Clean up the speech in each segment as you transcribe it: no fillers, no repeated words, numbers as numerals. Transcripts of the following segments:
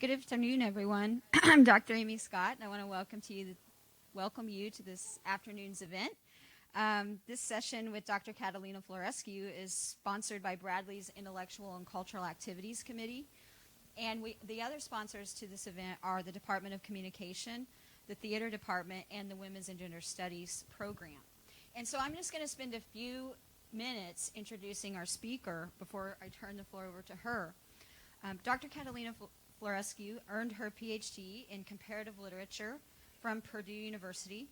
Good afternoon, everyone. I'm Dr. Amy Scott, and I want to welcome you to this afternoon's event. This session with Dr. Catalina Florescu is sponsored by Bradley's Intellectual and Cultural Activities Committee, and the other sponsors to this event are the Department of Communication, the Theater Department, and the Women's and Gender Studies program. And so I'm just going to spend a few minutes introducing our speaker before I turn the floor over to her. Dr. Catalina Florescu earned her PhD in comparative literature from Purdue University,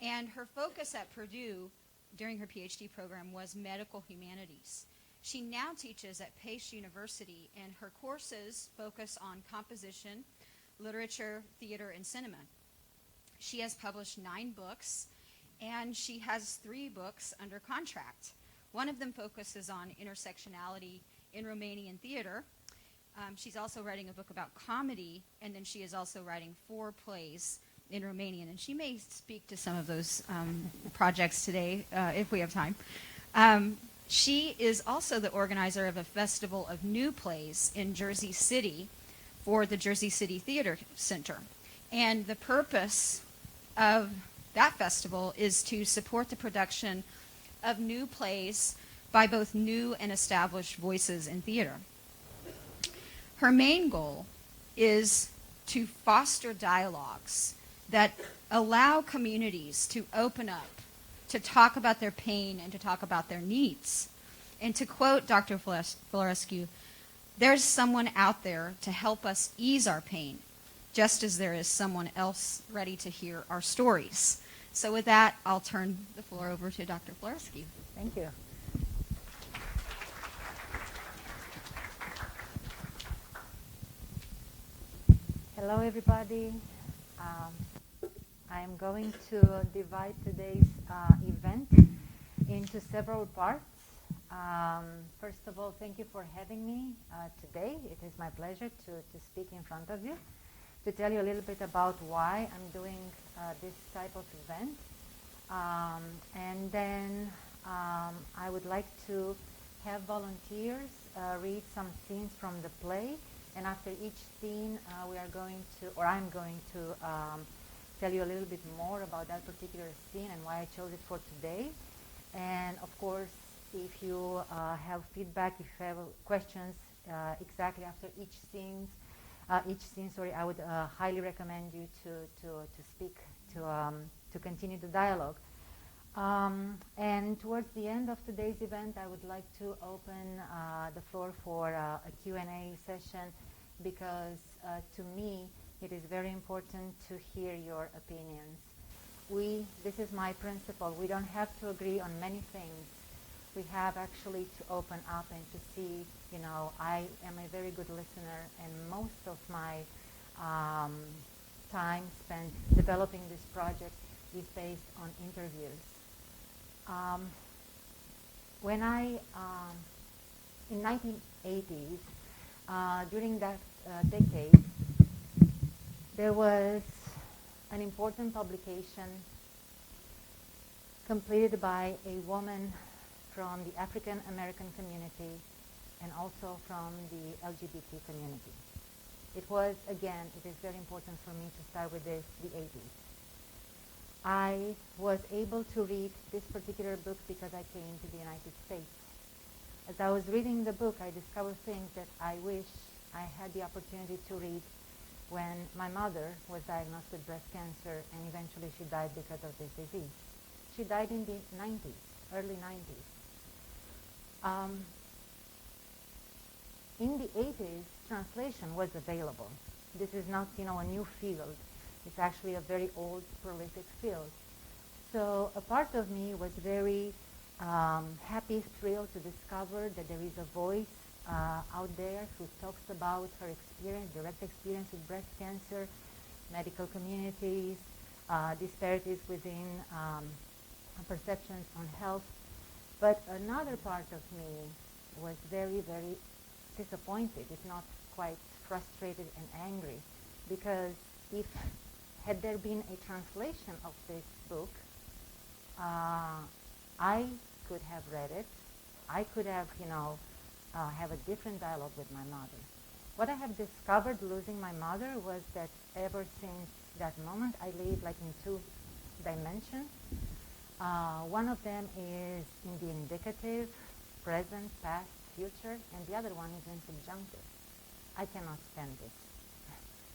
and her focus at Purdue during her PhD program was medical humanities. She now teaches at Pace University, and her courses focus on composition, literature, theater, and cinema. She has published 9 books, and she has 3 books under contract. One of them focuses on intersectionality in Romanian theater. She's also writing a book about comedy, and then she is also writing 4 plays in Romanian, and she may speak to some of those projects today if we have time. She is also the organizer of a festival of new plays in Jersey City for the Jersey City Theater Center. And the purpose of that festival is to support the production of new plays by both new and established voices in theater. Her main goal is to foster dialogues that allow communities to open up, to talk about their pain and to talk about their needs. And to quote Dr. Florescu, "There's someone out there to help us ease our pain, just as there is someone else ready to hear our stories." So with that, I'll turn the floor over to Dr. Florescu. Thank you. Hello, everybody. I'm going to divide today's event into several parts. First of all, thank you for having me today. It is my pleasure to speak in front of you, to tell you a little bit about why I'm doing this type of event. And then I would like to have volunteers read some scenes from the play. And after each scene, I'm going to tell you a little bit more about that particular scene and why I chose it for today. And of course, if you have feedback, if you have questions exactly after each scene, I would highly recommend you to speak, to continue the dialogue. And towards the end of today's event, I would like to open the floor for a Q&A session, because to me, it is very important to hear your opinions. This is my principle. We don't have to agree on many things. We have actually to open up and to see, I am a very good listener, and most of my time spent developing this project is based on interviews. When in 1980s, during that decade, there was an important publication completed by a woman from the African American community and also from the LGBT community. It is very important for me to start with this, the 80s. I was able to read this particular book because I came to the United States. As I was reading the book, I discovered things that I wish I had the opportunity to read when my mother was diagnosed with breast cancer, and eventually she died because of this disease. She died in the 90s, early 90s. In the 80s, translation was available. This is not, a new field. It's actually a very old, prolific field. So a part of me was very happy, thrilled to discover that there is a voice out there who talks about her experience, direct experience with breast cancer, medical communities, disparities within perceptions on health. But another part of me was very, very disappointed, if not quite frustrated and angry, because had there been a translation of this book, I could have read it. I could have, have a different dialogue with my mother. What I have discovered losing my mother was that ever since that moment, I live like in two dimensions. One of them is in the indicative, present, past, future, and the other one is in subjunctive. I cannot stand it.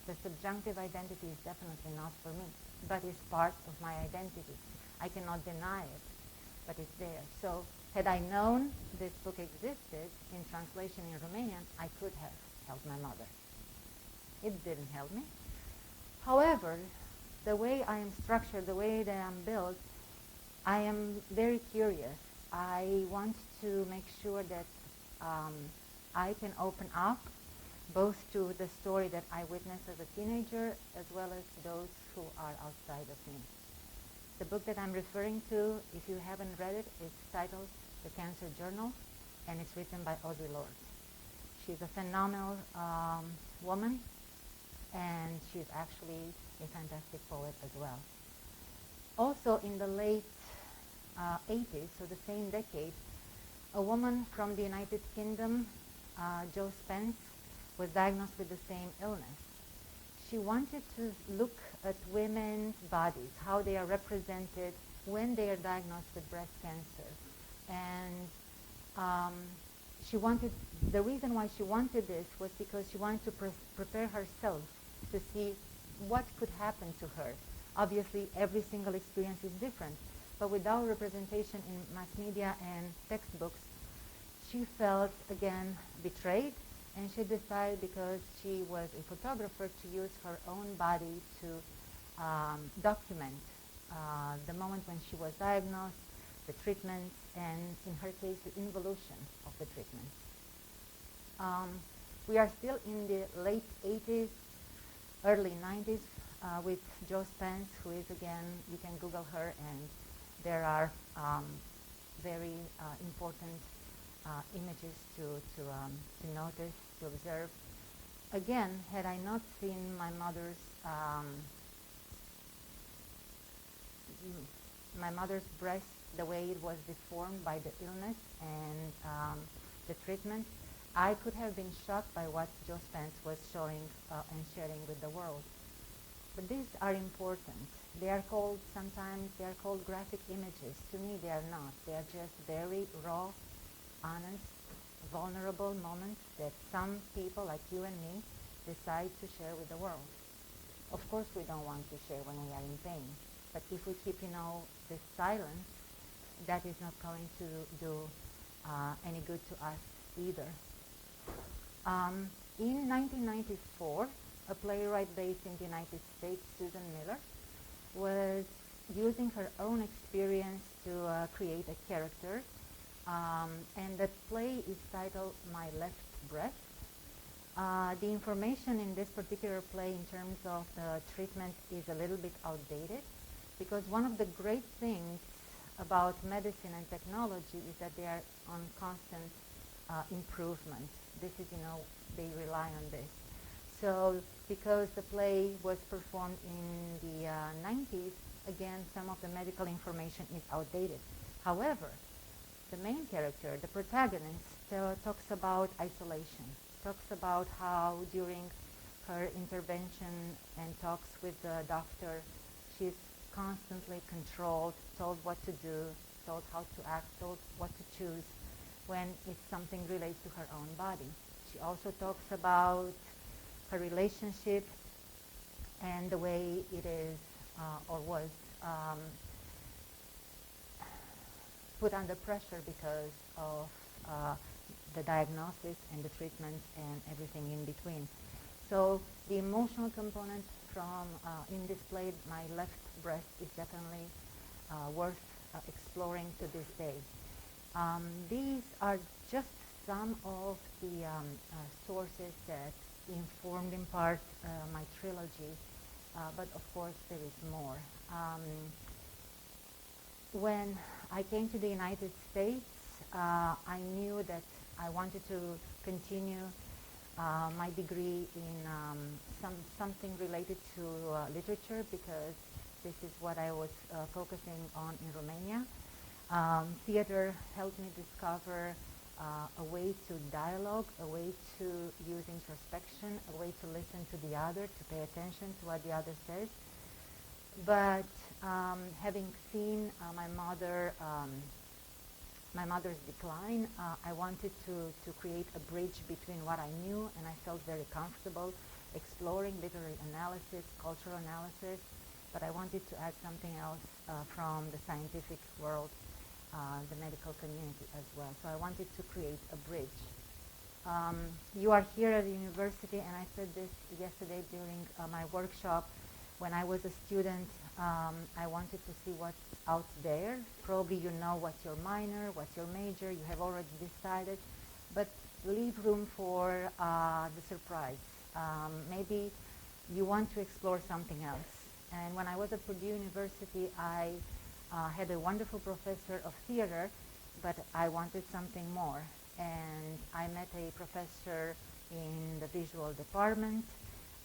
The subjunctive identity is definitely not for me, but it's part of my identity. I cannot deny it, but it's there. So had I known this book existed in translation in Romanian, I could have helped my mother. It didn't help me. However, the way I am structured, the way that I'm built, I am very curious. I want to make sure that I can open up both to the story that I witnessed as a teenager as well as those who are outside of me. The book that I'm referring to, if you haven't read it, is titled The Cancer Journal, and it's written by Audre Lorde. She's a phenomenal woman, and she's actually a fantastic poet as well. Also in the late 80s, so the same decade, a woman from the United Kingdom, Jo Spence, was diagnosed with the same illness. She wanted to look at women's bodies, how they are represented when they are diagnosed with breast cancer. And the reason why she wanted this was because she wanted to prepare herself to see what could happen to her. Obviously, every single experience is different, but without representation in mass media and textbooks, she felt, again, betrayed, and she decided, because she was a photographer, to use her own body to document the moment when she was diagnosed, the treatments, and in her case, the involution of the treatments. We are still in the late 80s, early 90s with Jo Spence, who is, again, you can Google her, and there are very important images to notice, to observe. Again, had I not seen my mother's breast the way it was deformed by the illness and the treatment, I could have been shocked by what Jo Spence was showing and sharing with the world. But these are important. Sometimes they are called graphic images. To me, they are not. They are just very raw, honest, vulnerable moments that some people like you and me decide to share with the world. Of course, we don't want to share when we are in pain. But if we keep, this silence, that is not going to do any good to us either. In 1994, a playwright based in the United States, Susan Miller, was using her own experience to create a character. And that play is titled My Left Breast. The information in this particular play in terms of the treatment is a little bit outdated, because one of the great things about medicine and technology is that they are on constant improvement. This is, they rely on this. So because the play was performed in the 90s, again, some of the medical information is outdated. However, the main character, the protagonist, talks about isolation, talks about how during her intervention and talks with the doctor, she's constantly controlled, told what to do, told how to act, told what to choose when it's something related to her own body. She also talks about her relationship and the way it is or was put under pressure because of the diagnosis and the treatments and everything in between. So the emotional component from in this play, My Left Breast, is definitely worth exploring to this day. These are just some of the sources that informed in part my trilogy, but of course there is more. When I came to the United States, I knew that I wanted to continue my degree in something related to literature, because this is what I was focusing on in Romania. Theater helped me discover a way to dialogue, a way to use introspection, a way to listen to the other, to pay attention to what the other says. But having seen my mother's decline, I wanted to create a bridge between what I knew and I felt very comfortable exploring literary analysis, cultural analysis, but I wanted to add something else from the scientific world, the medical community as well. So I wanted to create a bridge. You are here at the university, and I said this yesterday during my workshop. When I was a student, I wanted to see what's out there. Probably you know what's your minor, what's your major, you have already decided, but leave room for the surprise. Maybe you want to explore something else. And when I was at Purdue University, I had a wonderful professor of theater, but I wanted something more. And I met a professor in the visual department,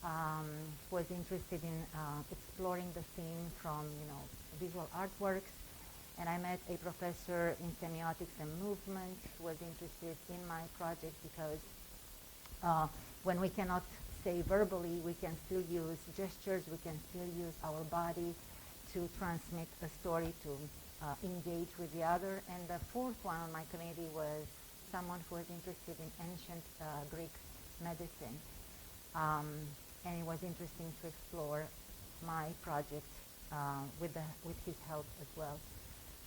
who was interested in exploring the theme from, visual artworks. And I met a professor in semiotics and movement who was interested in my project because when we cannot say verbally, we can still use gestures, we can still use our body to transmit a story, to engage with the other. And the fourth one on my committee was someone who was interested in ancient Greek medicine. And it was interesting to explore my project with his help as well.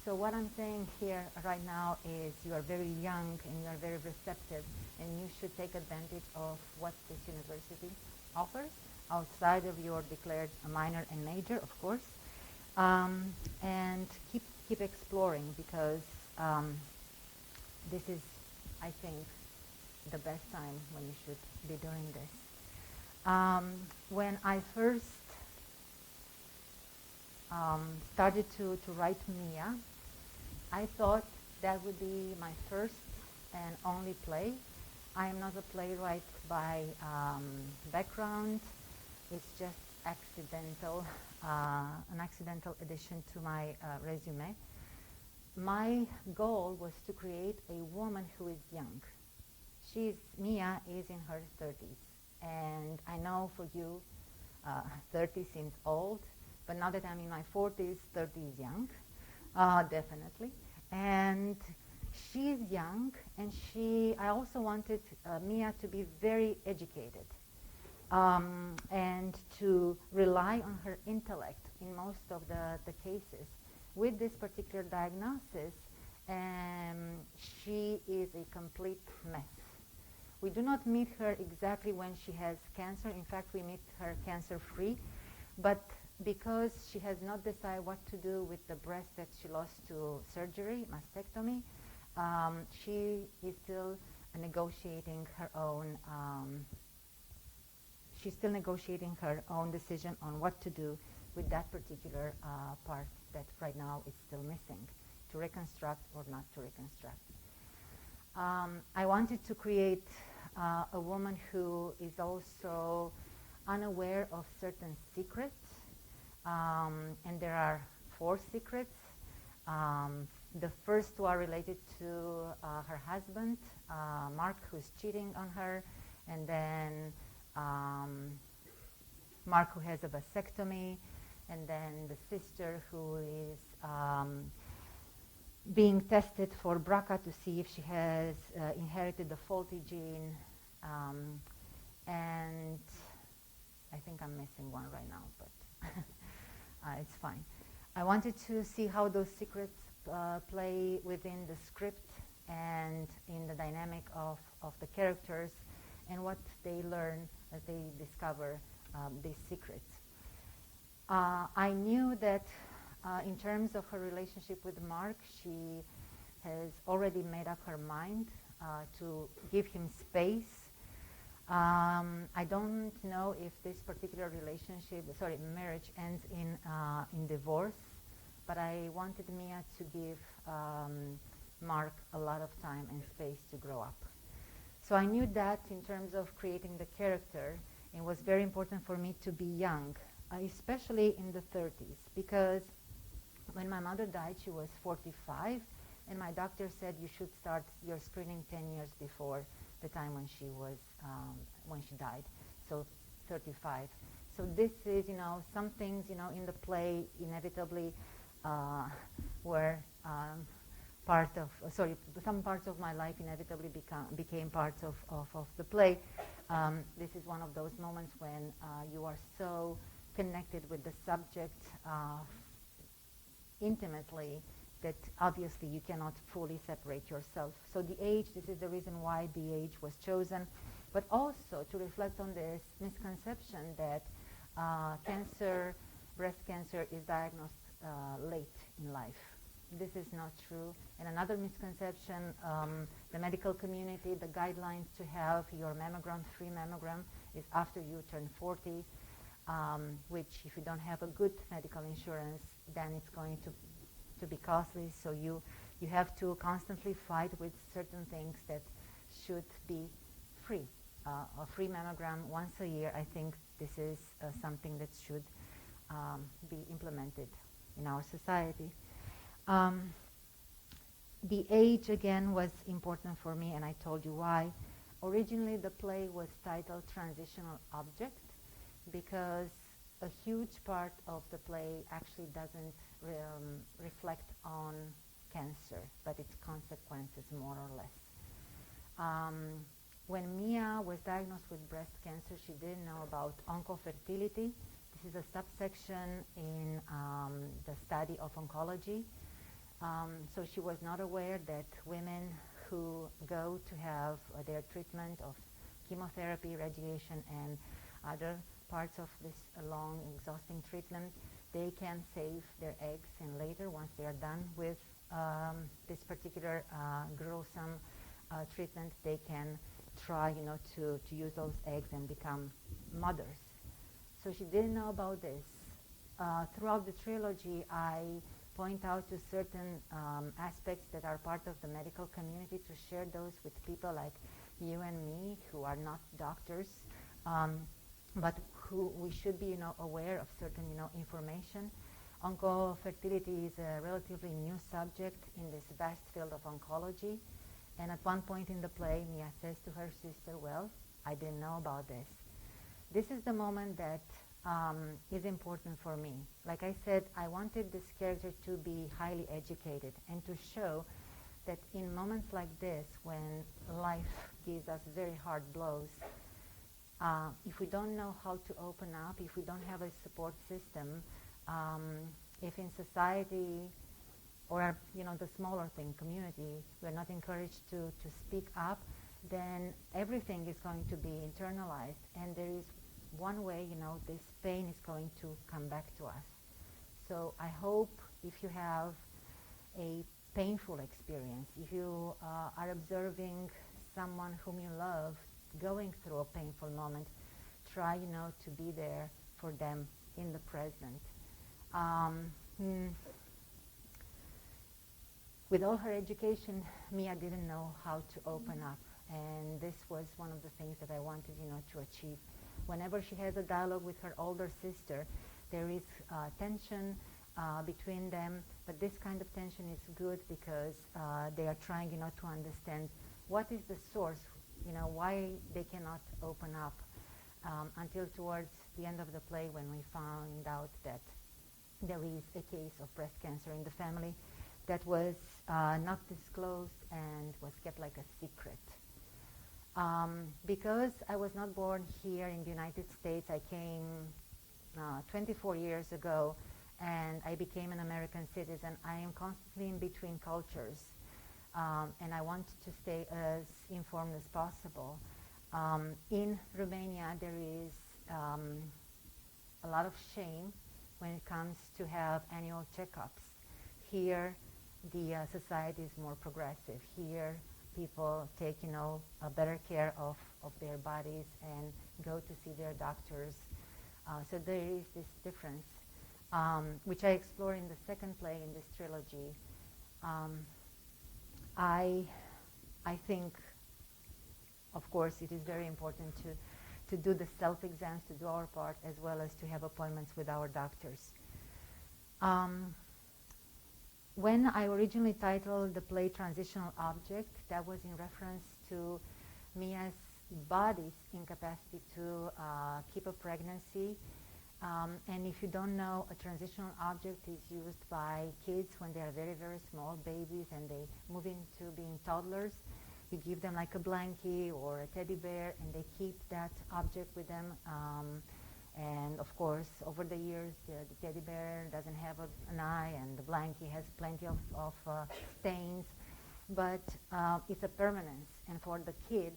So what I'm saying here right now is you are very young and you are very receptive, and you should take advantage of what this university offers outside of your declared minor and major, of course, and keep exploring, because this is, I think, the best time when you should be doing this. When I first started to write Mia, I thought that would be my first and only play. I am not a playwright by background. It's just accidental, an accidental addition to my resume. My goal was to create a woman who is young. Mia is in her 30s. And I know for you, 30 seems old, but now that I'm in my 40s, 30 is young, definitely. And she's young, and I also wanted Mia to be very educated and to rely on her intellect in most of the cases. With this particular diagnosis, she is a complete mess. We do not meet her exactly when she has cancer. In fact, we meet her cancer-free. But because she has not decided what to do with the breast that she lost to surgery, mastectomy, she is still negotiating her own. She's still negotiating her own decision on what to do with that particular part that right now is still missing, to reconstruct or not to reconstruct. I wanted to create a woman who is also unaware of certain secrets, and there are 4 secrets. The first 2 are related to her husband, Mark, who's cheating on her, and then Mark, who has a vasectomy, and then the sister who is being tested for BRCA to see if she has inherited the faulty gene, and I think I'm missing one right now, but it's fine. I wanted to see how those secrets play within the script and in the dynamic of the characters and what they learn as they discover these secrets. I knew that in terms of her relationship with Mark, she has already made up her mind to give him space. I don't know if this particular marriage ends in divorce, but I wanted Mia to give Mark a lot of time and space to grow up. So I knew that in terms of creating the character, it was very important for me to be young, especially in the 30s, because when my mother died, she was 45, And my doctor said you should start your screening 10 years before the time when she was, when she died, so 35. So this is, some things, in the play inevitably were some parts of my life inevitably became parts of the play. This is one of those moments when you are so connected with the subject intimately that obviously you cannot fully separate yourself. So the age, this is the reason why the age was chosen, but also to reflect on this misconception that breast cancer is diagnosed late in life. This is not true. And another misconception, the medical community, the guidelines to have your mammogram, free mammogram, is after you turn 40, which if you don't have a good medical insurance, then it's going to be costly. So you have to constantly fight with certain things that should be free. A free mammogram once a year, I think this is something that should be implemented in our society. The age, again, was important for me, and I told you why. Originally, the play was titled Transitional Object because a huge part of the play actually doesn't reflect on cancer, but its consequences, more or less. When Mia was diagnosed with breast cancer, she didn't know about oncofertility. This is a subsection in the study of oncology. So she was not aware that women who go to have their treatment of chemotherapy, radiation, and other parts of this long, exhausting treatment, they can save their eggs, and later, once they are done with this particular gruesome treatment, they can try, to use those eggs and become mothers. So she didn't know about this. Throughout the trilogy, I point out to certain aspects that are part of the medical community to share those with people like you and me who are not doctors, but who we should be, aware of certain, information. Oncofertility is a relatively new subject in this vast field of oncology. And at one point in the play, Mia says to her sister, well, I didn't know about this. This is the moment that is important for me. Like I said, I wanted this character to be highly educated and to show that in moments like this, when life gives us very hard blows, if we don't know how to open up, if we don't have a support system, if in society or the smaller thing, community, we're not encouraged to speak up, then everything is going to be internalized, and there is one way, this pain is going to come back to us. So I hope if you have a painful experience, if you are observing someone whom you love going through a painful moment, try, to be there for them in the present. With all her education, Mia didn't know how to open up, and this was one of the things that I wanted, to achieve. Whenever she has a dialogue with her older sister, there is tension between them, but this kind of tension is good because they are trying, to understand what is the source, why they cannot open up, until towards the end of the play when we found out that there is a case of breast cancer in the family that was not disclosed and was kept like a secret. Because I was not born here in the United States, I came 24 years ago, and I became an American citizen. I am constantly in between cultures, and I want to stay as informed as possible. In Romania, there is a lot of shame when it comes to have annual checkups. Here, the society is more progressive. Here, people take, a better care of their bodies and go to see their doctors. So there is this difference, which I explore in the second play in this trilogy. I think, of course, it is very important to do the self-exams, to do our part, as well as to have appointments with our doctors. when I originally titled the play Transitional Object, that was in reference to Mia's body's incapacity to keep a pregnancy. And if you don't know, a transitional object is used by kids when they are very, very small babies and they move into being toddlers. You give them like a blankie or a teddy bear and they keep that object with them. And of course, over the years, the teddy bear doesn't have an eye and the blankie has plenty of stains. But it's a permanence. And for the kid,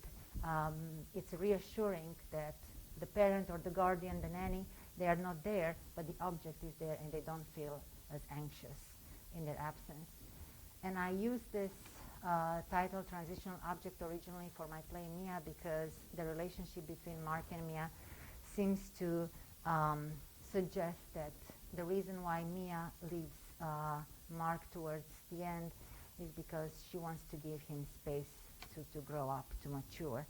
it's reassuring that the parent or the guardian, the nanny, they are not there, but the object is there and they don't feel as anxious in their absence. And I used this title, Transitional Object, originally for my play Mia because the relationship between Mark and Mia seems to suggest that the reason why Mia leaves Mark towards the end is because she wants to give him space to grow up, to mature.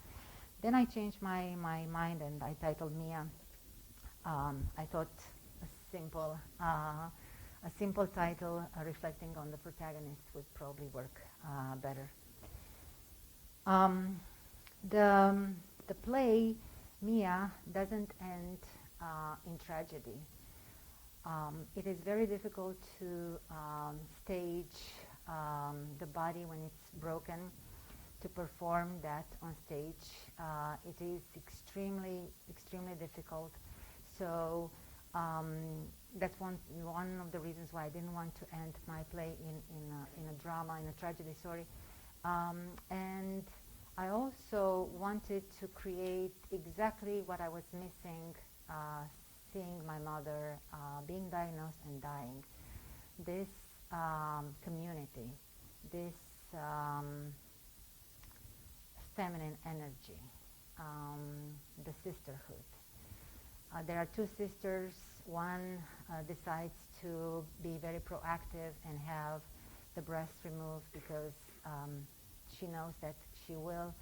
Then I changed my mind and I titled Mia. I thought a simple title reflecting on the protagonist would probably work better. The play Mia doesn't end in tragedy. It is very difficult to stage the body when it's broken, to perform that on stage. It is extremely, extremely difficult. So that's one of the reasons why I didn't want to end my play in a drama, in a tragedy, sorry. And I also wanted to create exactly what I was missing, seeing my mother being diagnosed and dying. This community, this feminine energy, the sisterhood. There are two sisters. One decides to be very proactive and have the breast removed because she knows that she will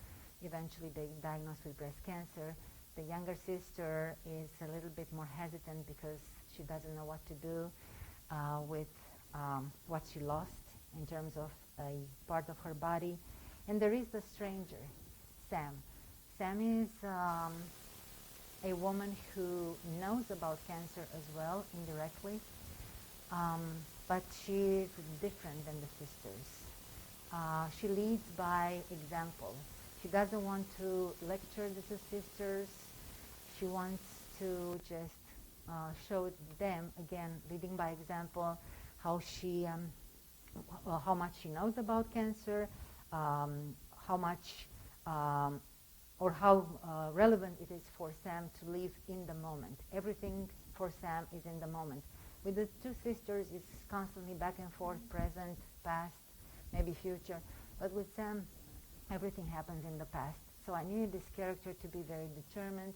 eventually be diagnosed with breast cancer. The younger sister is a little bit more hesitant because she doesn't know what to do with what she lost in terms of a part of her body. And there is the stranger, Sam. Sam is a woman who knows about cancer as well, indirectly, but she is different than the sisters. She leads by example. She doesn't want to lecture the two sisters. She wants to just show them, again, leading by example, how she, how much she knows about cancer, how much or how relevant it is for Sam to live in the moment. Everything for Sam is in the moment. With the two sisters, it's constantly back and forth, present, past, maybe future. But with Sam, everything happens in the past. So I needed this character to be very determined,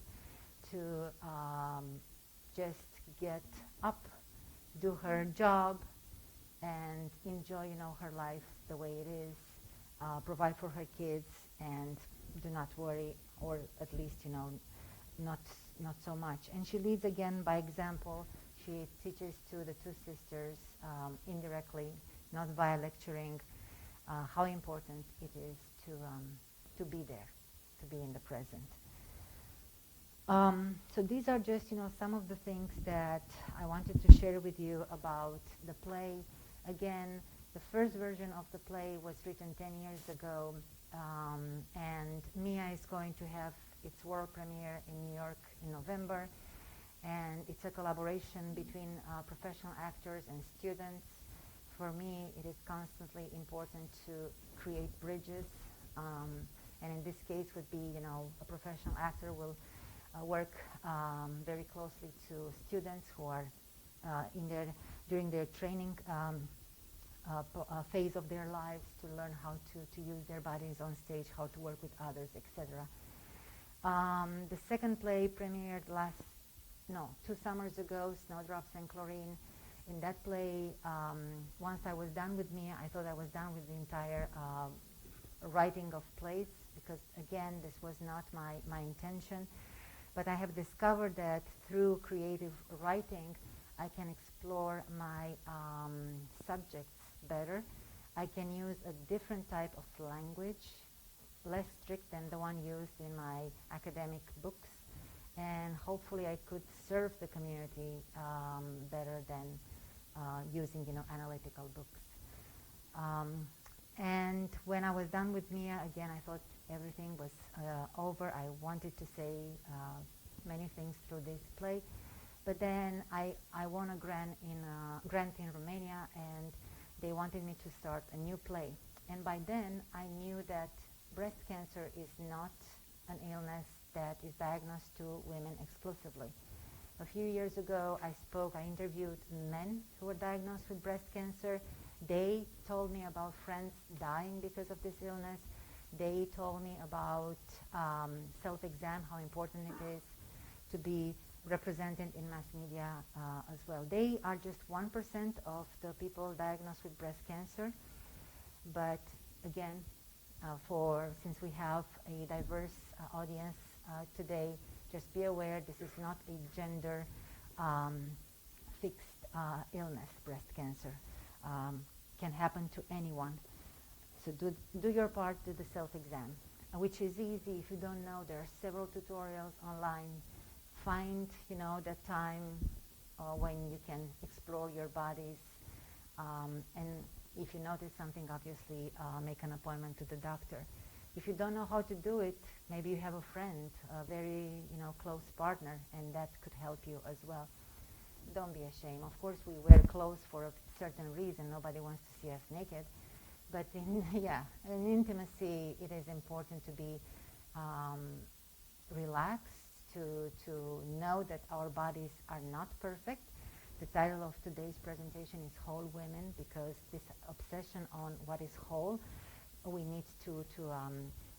to just get up, do her job, and enjoy, her life the way it is, provide for her kids, and do not worry, or at least, not so much. And she leads again by example. She teaches to the two sisters indirectly, not via lecturing, how important it is to be there, to be in the present. So these are just, some of the things that I wanted to share with you about the play. Again, the first version of the play was written 10 years ago, and Mia is going to have its world premiere in New York in November, and it's a collaboration between professional actors and students. For me, it is constantly important to create bridges, and in this case would be, a professional actor will work very closely to students who are during their training phase of their lives, to learn how to use their bodies on stage, how to work with others, etc. The second play premiered 2 summers ago, Snowdrops and Chlorine. In that play, once I was done with Mia, I thought I was done with the entire writing of plays, because again, this was not my intention. But I have discovered that through creative writing, I can explore my subjects better. I can use a different type of language, less strict than the one used in my academic books, and hopefully I could serve the community better than using, analytical books. And when I was done with Mia, again, I thought everything was over. I wanted to say many things through this play, but then I won a grant in Romania, and they wanted me to start a new play. And by then, I knew that breast cancer is not an illness that is diagnosed to women exclusively. A few years ago, I interviewed men who were diagnosed with breast cancer. They told me about friends dying because of this illness. They told me about self-exam, how important it is to be represented in mass media as well. They are just 1% of the people diagnosed with breast cancer. But again, since we have a diverse audience today, just be aware this is not a gender fixed illness. Breast cancer can happen to anyone. So do your part, do the self-exam, which is easy. If you don't know, there are several tutorials online. Find, the time when you can explore your bodies. And if you notice something, obviously make an appointment to the doctor. If you don't know how to do it, maybe you have a friend, a very, close partner, and that could help you as well. Don't be ashamed. Of course, we wear clothes for a certain reason. Nobody wants to see us naked. But in intimacy, it is important to be relaxed, to know that our bodies are not perfect. The title of today's presentation is Whole Women, because this obsession on what is whole, we need to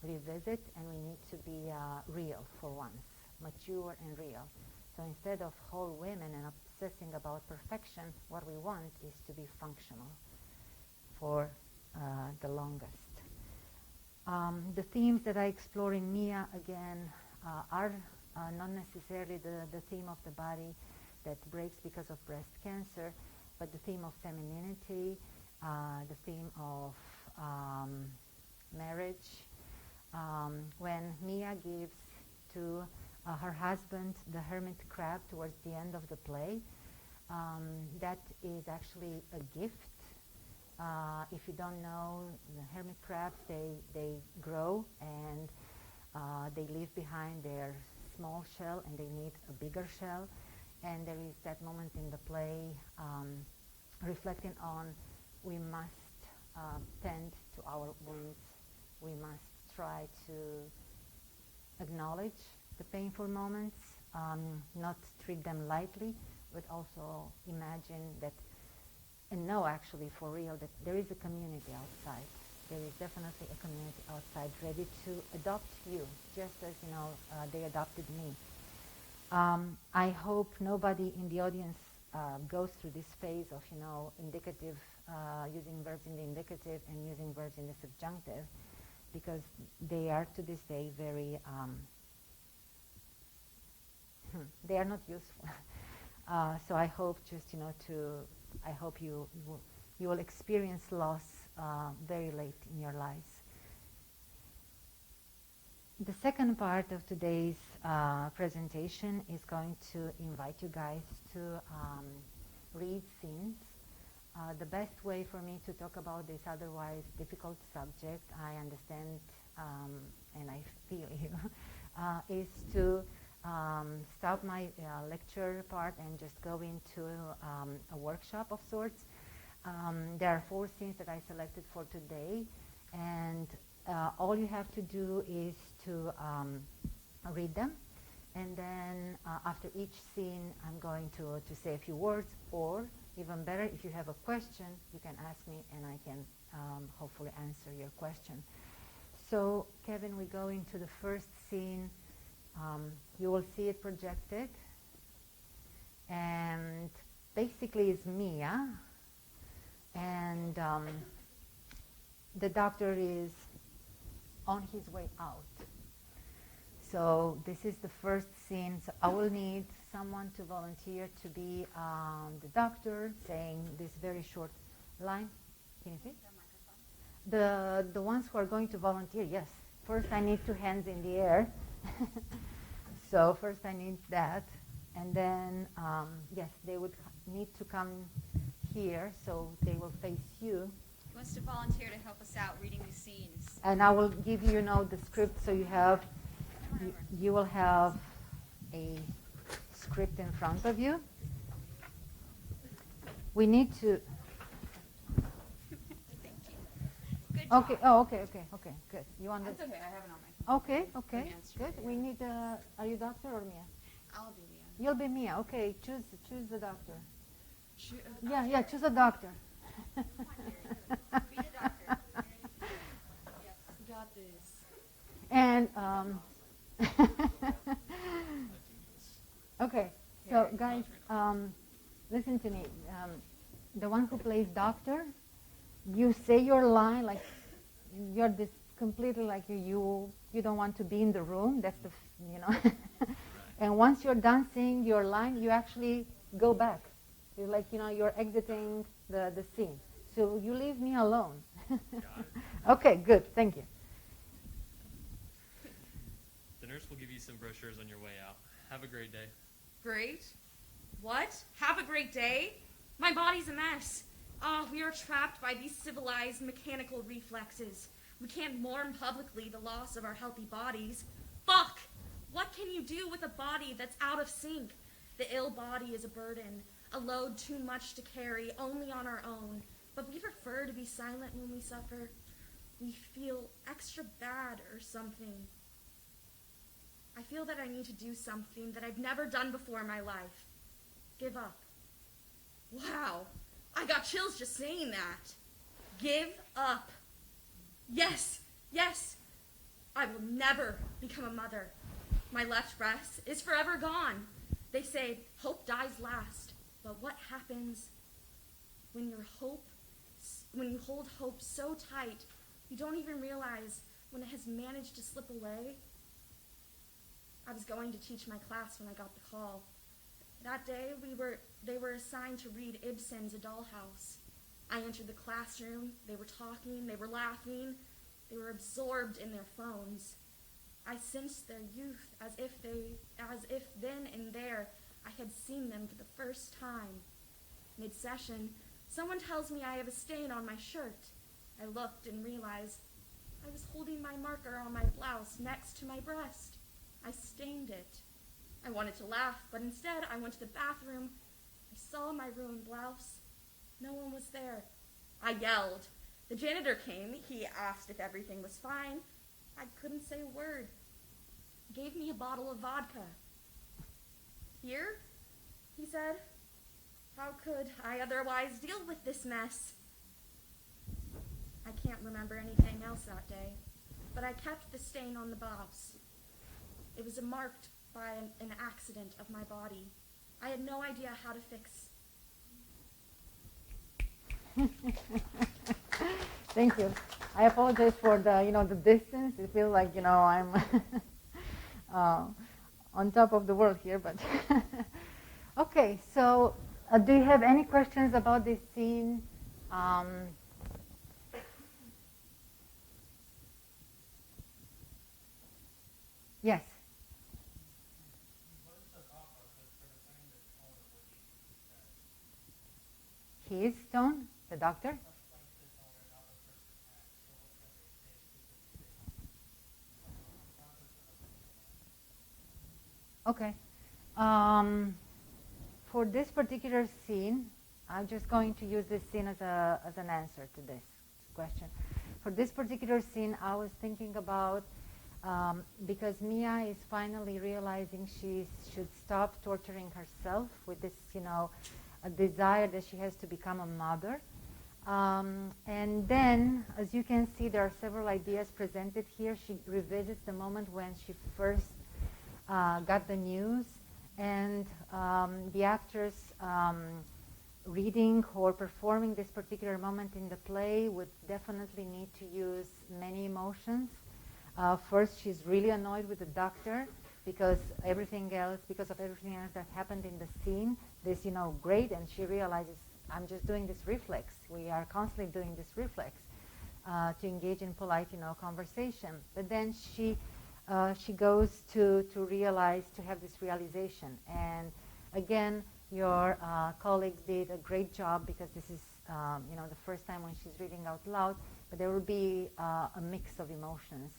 revisit, and we need to be real for once, mature and real. So instead of whole women and obsessing about perfection, what we want is to be functional for the longest. The themes that I explore in Mia, again, are not necessarily the theme of the body that breaks because of breast cancer, but the theme of femininity, the theme of marriage. When Mia gives to her husband the hermit crab towards the end of the play, that is actually a gift. If you don't know, the hermit crabs, they grow and they leave behind their small shell and they need a bigger shell. And there is that moment in the play reflecting on we must tend to our wounds. We must try to acknowledge the painful moments, not treat them lightly, but also imagine that, and know actually for real that there is a community outside. There is definitely a community outside ready to adopt you, just as they adopted me. I hope nobody in the audience goes through this phase of indicative, using verbs in the indicative and using verbs in the subjunctive, because they are to this day very they are not useful. So I hope just I hope you will experience loss very late in your lives. The second part of today's presentation is going to invite you guys to read scenes. The best way for me to talk about this otherwise difficult subject, I understand and I feel you, is to stop my lecture part and just go into a workshop of sorts. There are 4 scenes that I selected for today, and all you have to do is to read them, and then after each scene I'm going to say a few words, or even better, if you have a question, you can ask me and I can hopefully answer your question. So Kevin, we go into the first scene. You will see it projected, and basically it's Mia, and the doctor is on his way out. So this is the first scene. So I will need someone to volunteer to be the doctor, saying this very short line. Can you see? The ones who are going to volunteer, yes. First I need 2 hands in the air. So first I need that. And then, yes, they would need to come here, so they will face you. Who wants to volunteer to help us out reading the scenes? And I will give you, the script, so you will have a script in front of you. We need to. Thank you. Good job. Okay. Oh, okay. Good. You want That's this? okay. I have it on my phone. Okay. Let me answer Good. it. We need. Are you doctor or Mia? I'll be Mia. You'll be Mia. Okay. Choose the doctor. Shoot. Yeah. Choose a doctor. Be the doctor. Yes, you got this. And okay. So guys, listen to me. The one who plays doctor, you say your line like you're this completely like you don't want to be in the room. That's and once you're done saying your line, you actually go back. You're like you're exiting the scene. So you leave me alone. Okay, good. Thank you. The nurse will give you some brochures on your way out. Have a great day. Great? What? Have a great day? My body's a mess. We are trapped by these civilized mechanical reflexes. We can't mourn publicly the loss of our healthy bodies. Fuck! What can you do with a body that's out of sync? The ill body is a burden, a load too much to carry only on our own. But we prefer to be silent when we suffer. We feel extra bad or something. I feel that I need to do something that I've never done before in my life. Give up. Wow, I got chills just saying that. Give up. Yes. I will never become a mother. My left breast is forever gone. They say hope dies last. But what happens when you hold hope so tight, you don't even realize when it has managed to slip away? I was going to teach my class when I got the call. That day, they were assigned to read Ibsen's A Dollhouse. I entered the classroom. They were talking. They were laughing. They were absorbed in their phones. I sensed their youth as if then and there I had seen them for the first time. Mid-session, someone tells me I have a stain on my shirt. I looked and realized I was holding my marker on my blouse next to my breast. I stained it. I wanted to laugh, but instead I went to the bathroom. I saw my ruined blouse. No one was there. I yelled. The janitor came. He asked if everything was fine. I couldn't say a word. He gave me a bottle of vodka. Here? He said. How could I otherwise deal with this mess? I can't remember anything else that day, but I kept the stain on the blouse. It was marked by an accident of my body. I had no idea how to fix. Thank you. I apologize for the distance. It feels like I'm on top of the world here, but okay. So, do you have any questions about this scene? Yes. His tone, the doctor? Okay. For this particular scene, I'm just going to use this scene as an answer to this question. For this particular scene, I was thinking about because Mia is finally realizing she should stop torturing herself with this, a desire that she has to become a mother. And then, as you can see, there are several ideas presented here. She revisits the moment when she first got the news, and the actress reading or performing this particular moment in the play would definitely need to use many emotions. First, she's really annoyed with the doctor because of everything else that happened in the scene. This, great, and she realizes I'm just doing this reflex. We are constantly doing this reflex to engage in polite, conversation. But then she goes to realize, to have this realization. And again, your colleague did a great job, because this is, the first time when she's reading out loud. But there will be a mix of emotions,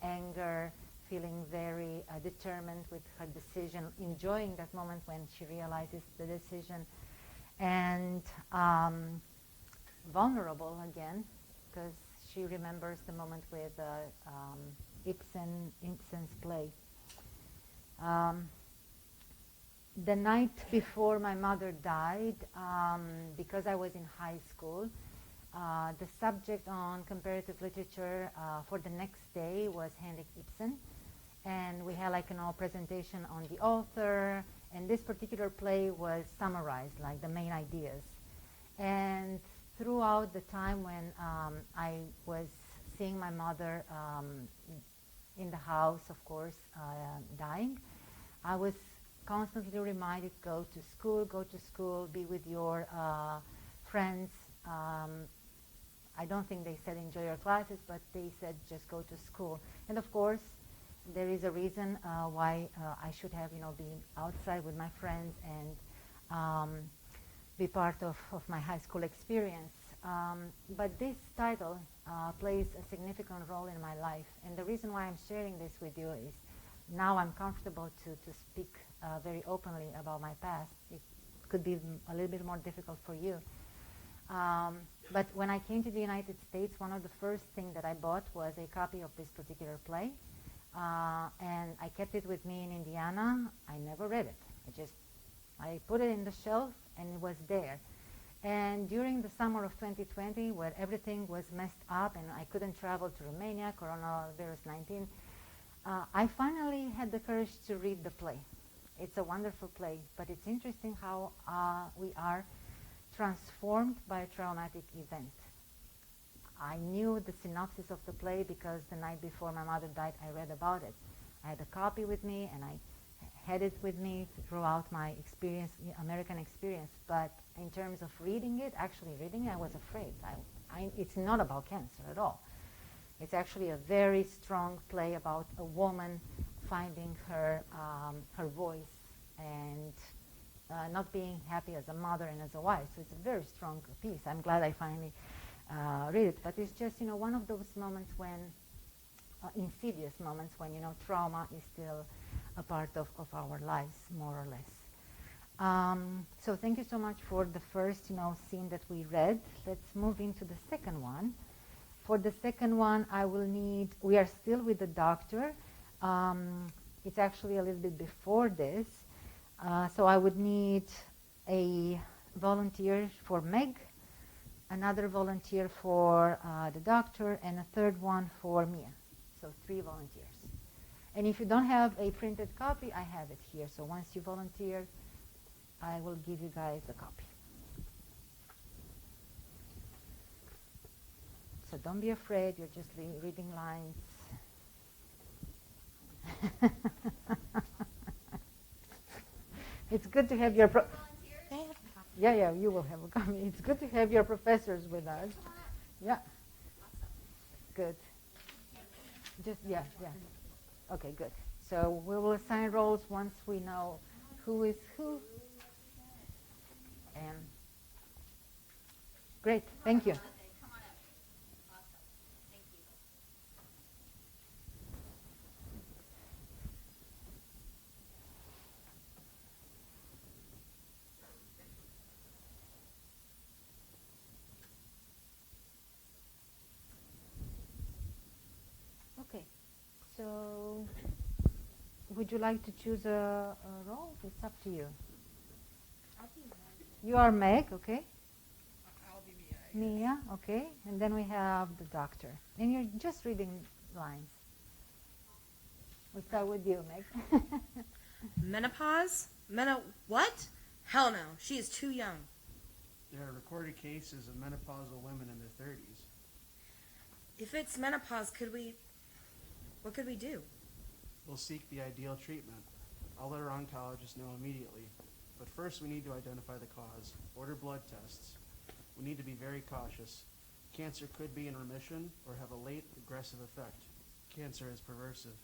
anger, feeling very determined with her decision, enjoying that moment when she realizes the decision, and vulnerable again, because she remembers the moment with Ibsen's play. The night before my mother died, because I was in high school, the subject on comparative literature for the next day was Henrik Ibsen, and we had like presentation on the author, and this particular play was summarized, like the main ideas. And throughout the time when I was seeing my mother in the house, of course, dying, I was constantly reminded, go to school, be with your friends. I don't think they said enjoy your classes, but they said just go to school. And of course, there is a reason why I should have, been outside with my friends and be part of my high school experience. But this title plays a significant role in my life. And the reason why I'm sharing this with you is now I'm comfortable to speak very openly about my past. It could be a little bit more difficult for you. But when I came to the United States, one of the first things that I bought was a copy of this particular play. And I kept it with me in Indiana. I never read it. I put it in the shelf, and it was there. And during the summer of 2020, where everything was messed up and I couldn't travel to Romania, coronavirus 19, I finally had the courage to read the play. It's a wonderful play, but it's interesting how we are transformed by a traumatic event. I knew the synopsis of the play because the night before my mother died, I read about it. I had a copy with me, and I had it with me throughout my experience, American experience. But in terms of actually reading it, I was afraid. It's not about cancer at all. It's actually a very strong play about a woman finding her voice and not being happy as a mother and as a wife. So it's a very strong piece. I'm glad I finally read it. But it's just, one of those moments when, insidious moments when, trauma is still a part of our lives, more or less. So thank you so much for the first, scene that we read. Let's move into the second one. For the second one, we are still with the doctor. It's actually a little bit before this. So I would need a volunteer for Meg, another volunteer for the doctor, and a third one for Mia. So 3 volunteers. And if you don't have a printed copy, I have it here. So once you volunteer, I will give you guys a copy. So don't be afraid, you're just reading lines. It's good to have your yeah, you will have a copy. It's good to have your professors with us. Yeah. Good. Yeah. Okay, good. So we will assign roles once we know who is who. And great, thank you. Okay, so would you like to choose a role? It's up to you. I'll be Meg. You are Meg, okay? I'll be Mia. Mia, okay? And then we have the doctor. And you're just reading lines. We start with you, Meg. Menopause? What? Hell no. She is too young. There are recorded cases of menopausal women in their 30s. If it's menopause, what could we do? We'll seek the ideal treatment. I'll let our oncologist know immediately. But first, we need to identify the cause, order blood tests. We need to be very cautious. Cancer could be in remission or have a late aggressive effect. Cancer is perversive.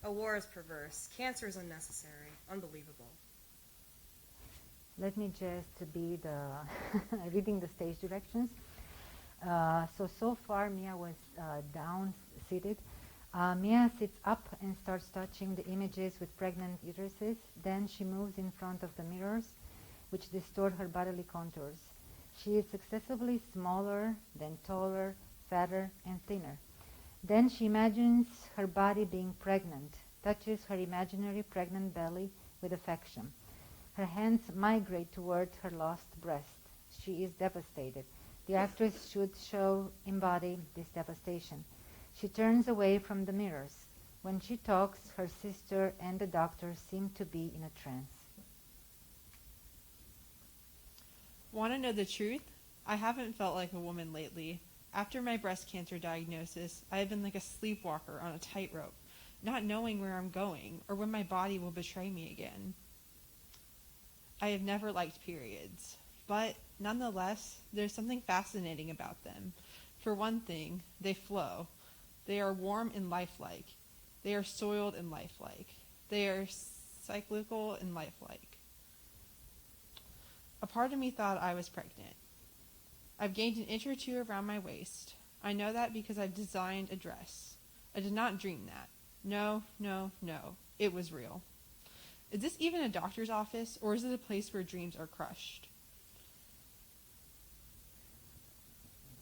A war is perverse. Cancer is unnecessary. Unbelievable. Let me just be the reading the stage directions. So far Mia was down, seated. Mia sits up and starts touching the images with pregnant uteruses. Then she moves in front of the mirrors, which distort her bodily contours. She is successively smaller, then taller, fatter, and thinner. Then she imagines her body being pregnant, touches her imaginary pregnant belly with affection. Her hands migrate toward her lost breast. She is devastated. The actress should embody this devastation. She turns away from the mirrors. When she talks, her sister and the doctor seem to be in a trance. Want to know the truth? I haven't felt like a woman lately. After my breast cancer diagnosis, I have been like a sleepwalker on a tightrope, not knowing where I'm going or when my body will betray me again. I have never liked periods, but nonetheless, there's something fascinating about them. For one thing, they flow. They are warm and lifelike. They are soiled and lifelike. They are cyclical and lifelike. A part of me thought I was pregnant. I've gained an inch or two around my waist. I know that because I've designed a dress. I did not dream that. No. It was real. Is this even a doctor's office, or is it a place where dreams are crushed?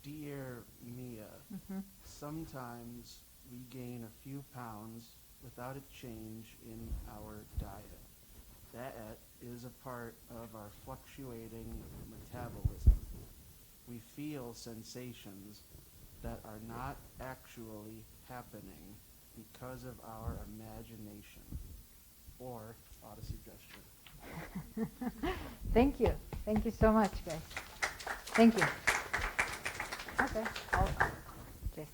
Dear Mia, sometimes we gain a few pounds without a change in our diet. That is a part of our fluctuating metabolism. We feel sensations that are not actually happening because of our imagination or autosuggestion. Thank you. Thank you so much, guys. Thank you. Okay, I'll just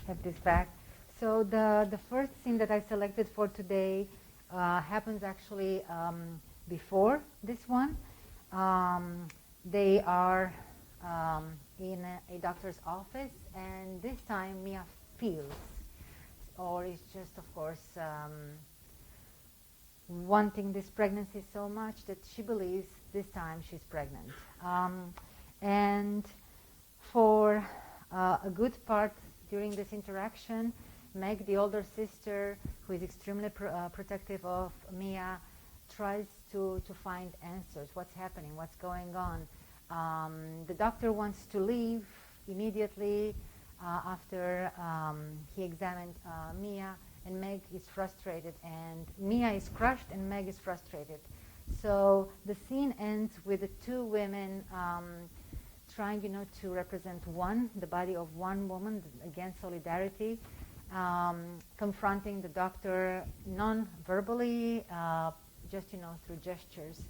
have this back. So the first scene that I selected for today happens actually before this one. They are in a doctor's office, and this time Mia feels, or is just, of course, wanting this pregnancy so much that she believes this time she's pregnant. And for a good part during this interaction, Meg, the older sister, who is extremely protective of Mia, tries to find answers. What's happening? What's going on? The doctor wants to leave immediately after he examined Mia, and Meg is frustrated, and Mia is crushed, and Meg is frustrated. So the scene ends with the two women trying, to represent the body of one woman, again, solidarity, confronting the doctor non-verbally, just, through gestures.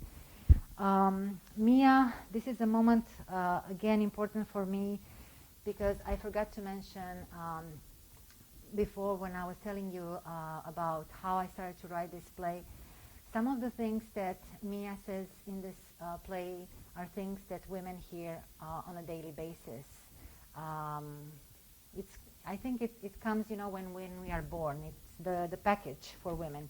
Mia, this is a moment, again, important for me, because I forgot to mention before when I was telling you about how I started to write this play. Some of the things that Mia says in this play are things that women hear on a daily basis. I think it comes, when we are born. It's the package for women.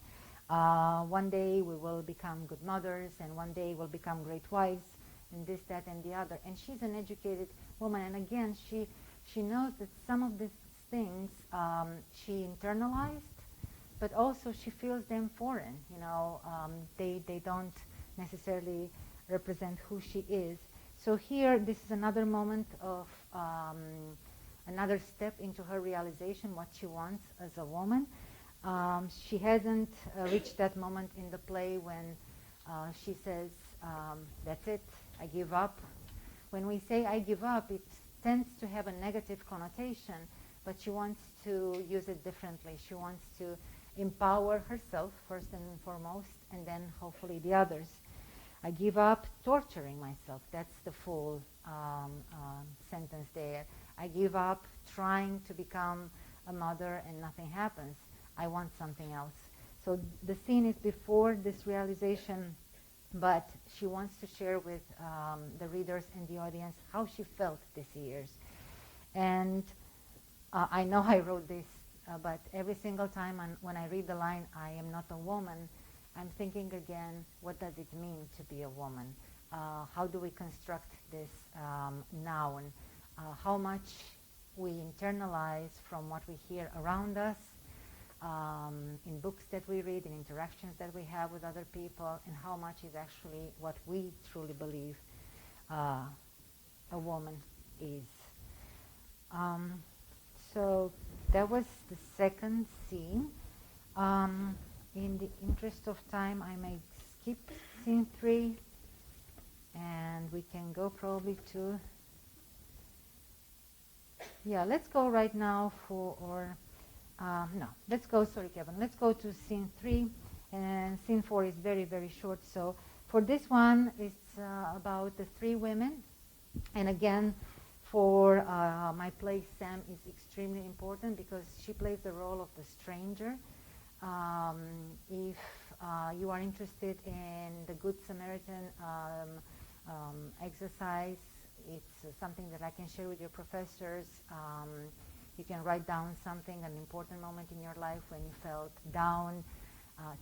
One day we will become good mothers, and one day we'll become great wives, and this, that, and the other. And she's an educated woman, and again, she knows that some of these things she internalized, but also she feels them foreign. They don't necessarily represent who she is. So here, this is another moment of another step into her realization, what she wants as a woman. She hasn't reached that moment in the play when she says, that's it, I give up. When we say I give up, it tends to have a negative connotation, but she wants to use it differently. She wants to empower herself first and foremost, and then hopefully the others. I give up torturing myself. That's the full sentence there. I give up trying to become a mother and nothing happens. I want something else. So the scene is before this realization but she wants to share with the readers and the audience how she felt these years. And I know I wrote this, but every single time when I read the line, "I am not a woman," I'm thinking again, what does it mean to be a woman? How do we construct this noun? How much we internalize from what we hear around us, in books that we read, in interactions that we have with other people, and how much is actually what we truly believe a woman is. So that was the second scene. In the interest of time, I may skip scene 3, and we can go probably to, let's go right now let's go, sorry Kevin, let's go to scene 3, and scene 4 is very, very short. So for this one, it's about the 3 women, and again, for my play, Sam is extremely important because she plays the role of the stranger. If you are interested in the Good Samaritan exercise, it's something that I can share with your professors. You can write down something, an important moment in your life when you felt down.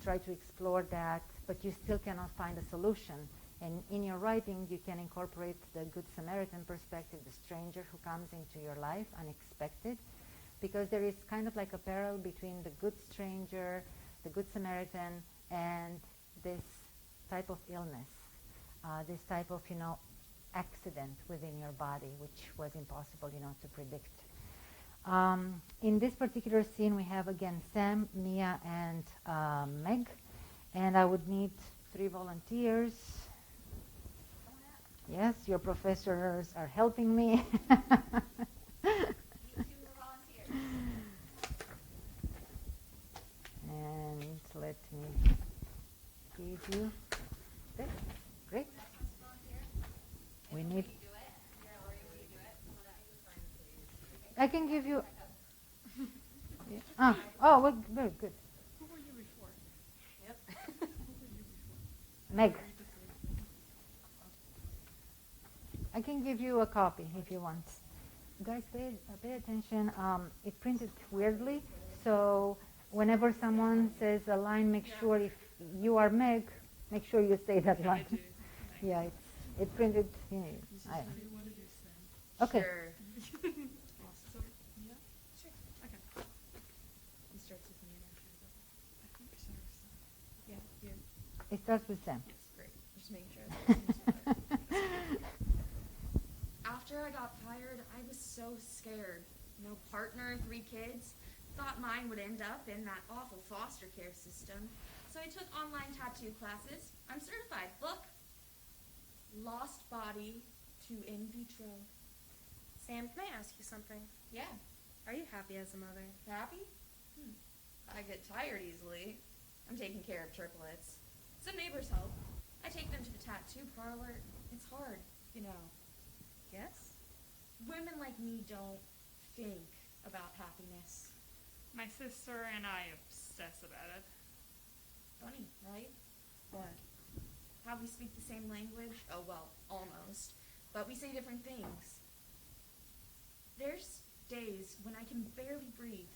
Try to explore that, but you still cannot find a solution. And in your writing, you can incorporate the Good Samaritan perspective, the stranger who comes into your life unexpected, because there is kind of like a parallel between the good stranger, the Good Samaritan, and this type of illness, this type of, accident within your body, which was impossible, to predict. In this particular scene, we have again Sam, Mia, and Meg, and I would need 3 volunteers. Yes, your professors are helping me. And let me give you this. Great. We need. I can give you. Yeah. Well, very good. Who were you before? Meg. I can give you a copy if you want. Guys, pay attention. It printed weirdly, so whenever someone says a line, make sure if you are Meg, make sure you say that line. Yeah, it printed. I don't know. Okay. Sure. So, yeah? Sure. Okay. He starts with me and after that. I think so. Yeah, you. It starts with Sam. Yes, great. Just making sure. After I got fired, I was so scared. No partner, 3 kids. Thought mine would end up in that awful foster care system. So I took online tattoo classes. I'm certified. Look. Lost body to in vitro. Sam, can I ask you something? Yeah. Are you happy as a mother? Happy? I get tired easily. I'm taking care of triplets. Some neighbors help. I take them to the tattoo parlor. It's hard, Yes? Women like me don't think about happiness. My sister and I obsess about it. Funny, right? What? How we speak the same language? Oh, well, almost. But we say different things. There's days when I can barely breathe,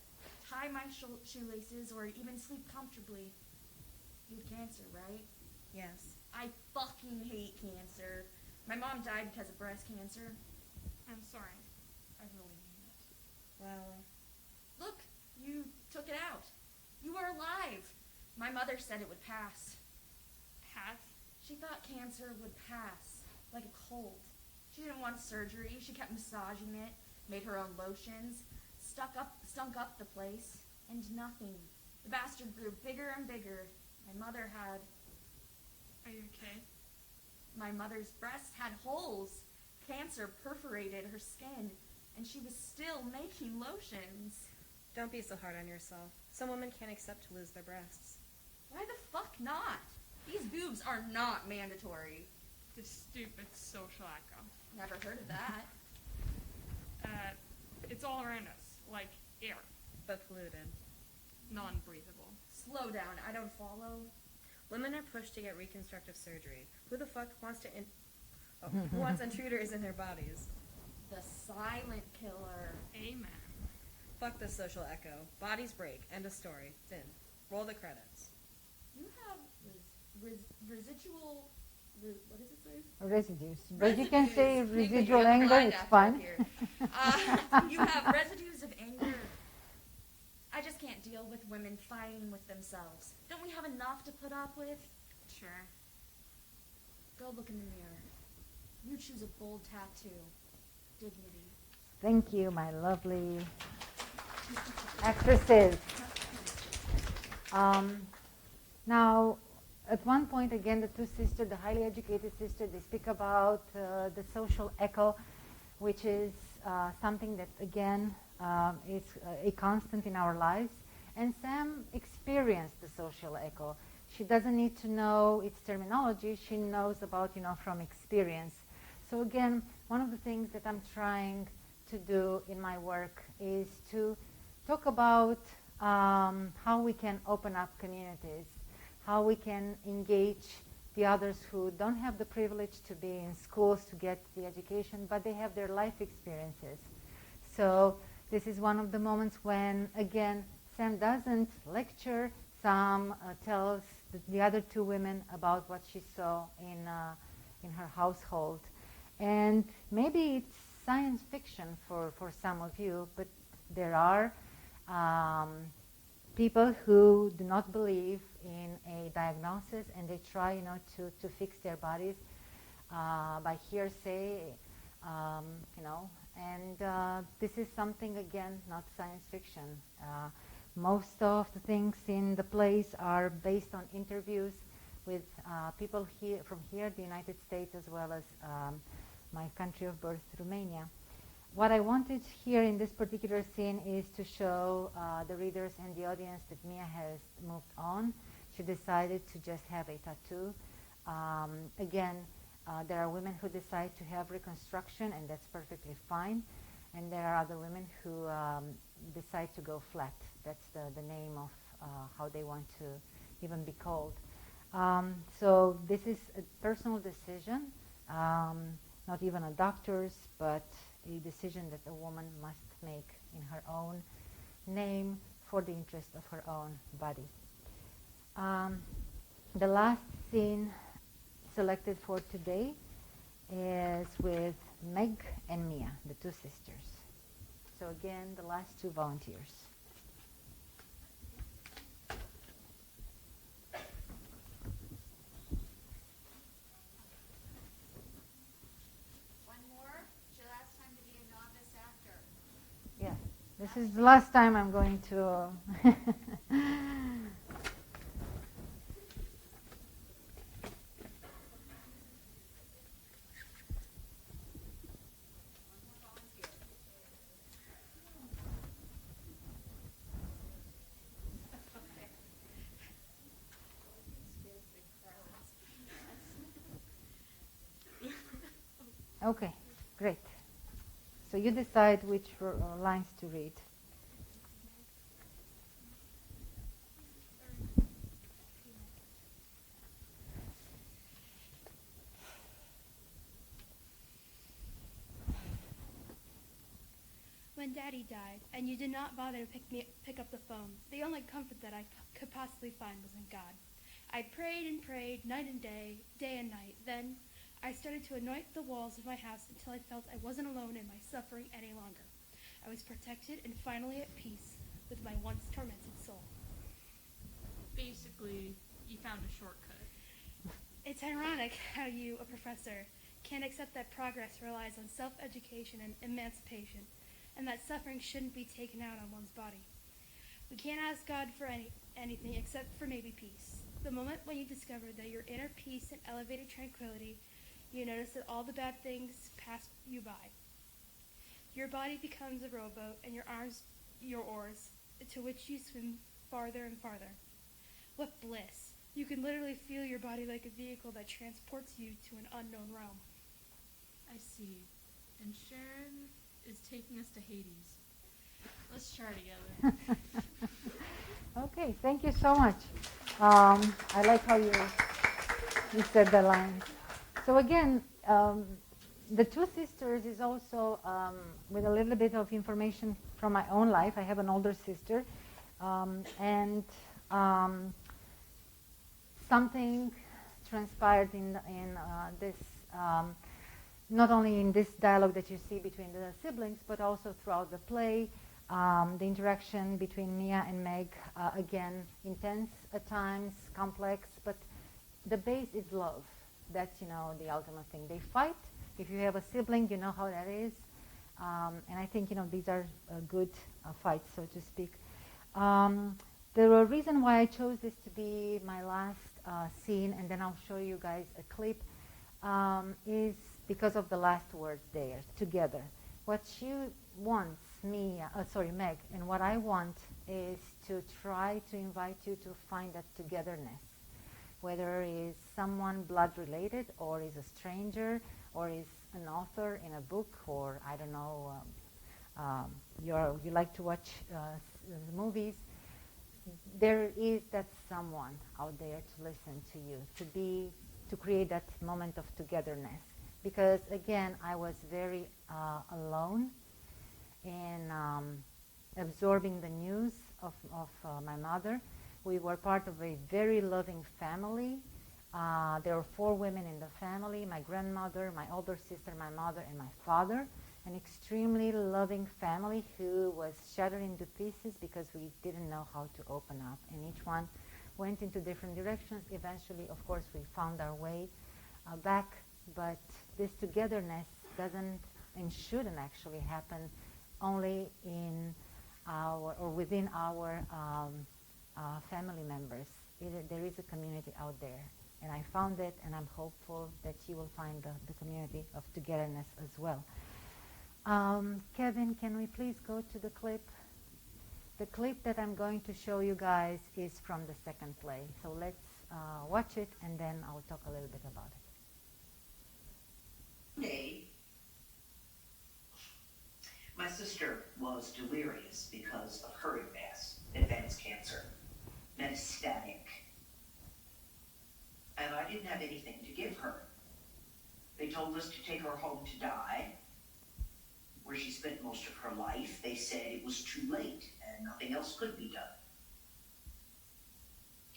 tie my shoelaces, or even sleep comfortably. You have cancer, right? Yes. I fucking hate cancer. My mom died because of breast cancer. I'm sorry. I really mean it. Well, Look, you took it out. You are alive. My mother said it would pass. Pass? She thought cancer would pass, like a cold. She didn't want surgery. She kept massaging it, made her own lotions, stunk up the place, and nothing. The bastard grew bigger and bigger. My mother had... Are you okay? My mother's breasts had holes. Cancer perforated her skin, and she was still making lotions. don't be so hard on yourself. Some women can't accept to lose their breasts. Why the fuck not? These boobs are not mandatory. This stupid social echo. Never heard of that. It's all around us, like air, But polluted. non-breathable. Slow down, I don't follow. Women are pushed to get reconstructive surgery. Who the fuck wants who wants intruders in their bodies? The silent killer. Amen. Fuck the social echo. Bodies break. End of story. Then roll the credits. You have residual. What does it say? Residues. But you can say Residues. Maybe residual you have to anger, grind it's after fine. here. You have residues of anger. I just can't deal with women fighting with themselves. Don't we have enough to put up with? Sure. Go look in the mirror. You choose a bold tattoo. Dignity. Thank you, my lovely actresses. Now, at one point, again, the two sisters, the highly educated sisters, they speak about the social echo, which is something that, again, is a constant in our lives. And Sam experienced the social echo. She doesn't need to know its terminology. She knows about, from experience. So again, one of the things that I'm trying to do in my work is to talk about how we can open up communities, how we can engage the others who don't have the privilege to be in schools to get the education, but they have their life experiences. So this is one of the moments when, again, Sam doesn't lecture. Sam tells the other two women about what she saw in her household. And maybe it's science fiction for some of you, but there are people who do not believe in a diagnosis, and they try, to fix their bodies by hearsay, and this is something, again, not science fiction. Most of the things in the plays are based on interviews with people from here, the United States, as well as my country of birth, Romania. What I wanted here in this particular scene is to show the readers and the audience that Mia has moved on. She decided to just have a tattoo. Again, there are women who decide to have reconstruction, and that's perfectly fine. And there are other women who decide to go flat. That's the name of how they want to even be called. So this is a personal decision, not even a doctor's, but a decision that a woman must make in her own name for the interest of her own body. The last scene selected for today is with Meg and Mia, the two sisters. So again, the last two volunteers. This is the last time I'm going to... Okay, great. So you decide which lines to read. When Daddy died, and you did not bother to pick up the phone, the only comfort that I could possibly find was in God. I prayed and prayed, night and day and night. Then I started to anoint the walls of my house until I felt I wasn't alone in my suffering any longer. I was protected and finally at peace with my once tormented soul. Basically, you found a shortcut. It's ironic how you, a professor, can't accept that progress relies on self-education and emancipation, and that suffering shouldn't be taken out on one's body. We can't ask God for anything except for maybe peace. The moment when you discover that your inner peace and elevated tranquility, you notice that all the bad things pass you by. Your body becomes a rowboat, and your arms your oars, to which you swim farther and farther. What bliss! You can literally feel your body like a vehicle that transports you to an unknown realm. I see. And Sharon is taking us to Hades. Let's try together. Okay, thank you so much. I like how you said the line. So again, the Two Sisters is also with a little bit of information from my own life. I have an older sister, and something transpired in this, not only in this dialogue that you see between the siblings, but also throughout the play. The interaction between Mia and Meg, again, intense at times, complex, but the base is love. That's, the ultimate thing. They fight. If you have a sibling, you know how that is. And I think, these are good fights, so to speak. The reason why I chose this to be my last scene, and then I'll show you guys a clip, is because of the last word there, together. What she wants, Meg, and what I want is to try to invite you to find that togetherness. Whether it's someone blood related, or is a stranger, or is an author in a book, or I don't know, you like to watch movies. There is that someone out there to listen to you, to create that moment of togetherness. Because again, I was very alone in absorbing the news of my mother. We were part of a very loving family. There were 4 women in the family: my grandmother, my older sister, my mother, and my father. An extremely loving family who was shattered into pieces because we didn't know how to open up. And each one went into different directions. Eventually, of course, we found our way back. But this togetherness doesn't and shouldn't actually happen only in our or within our family members. There is a community out there. And I found it, and I'm hopeful that you will find the community of togetherness as well. Kevin, can we please go to the clip? The clip that I'm going to show you guys is from the second play. So let's watch it, and then I'll talk a little bit about it. One day, my sister was delirious because of her advanced cancer, metastatic. And I didn't have anything to give her. They told us to take her home to die, where she spent most of her life. They said it was too late and nothing else could be done.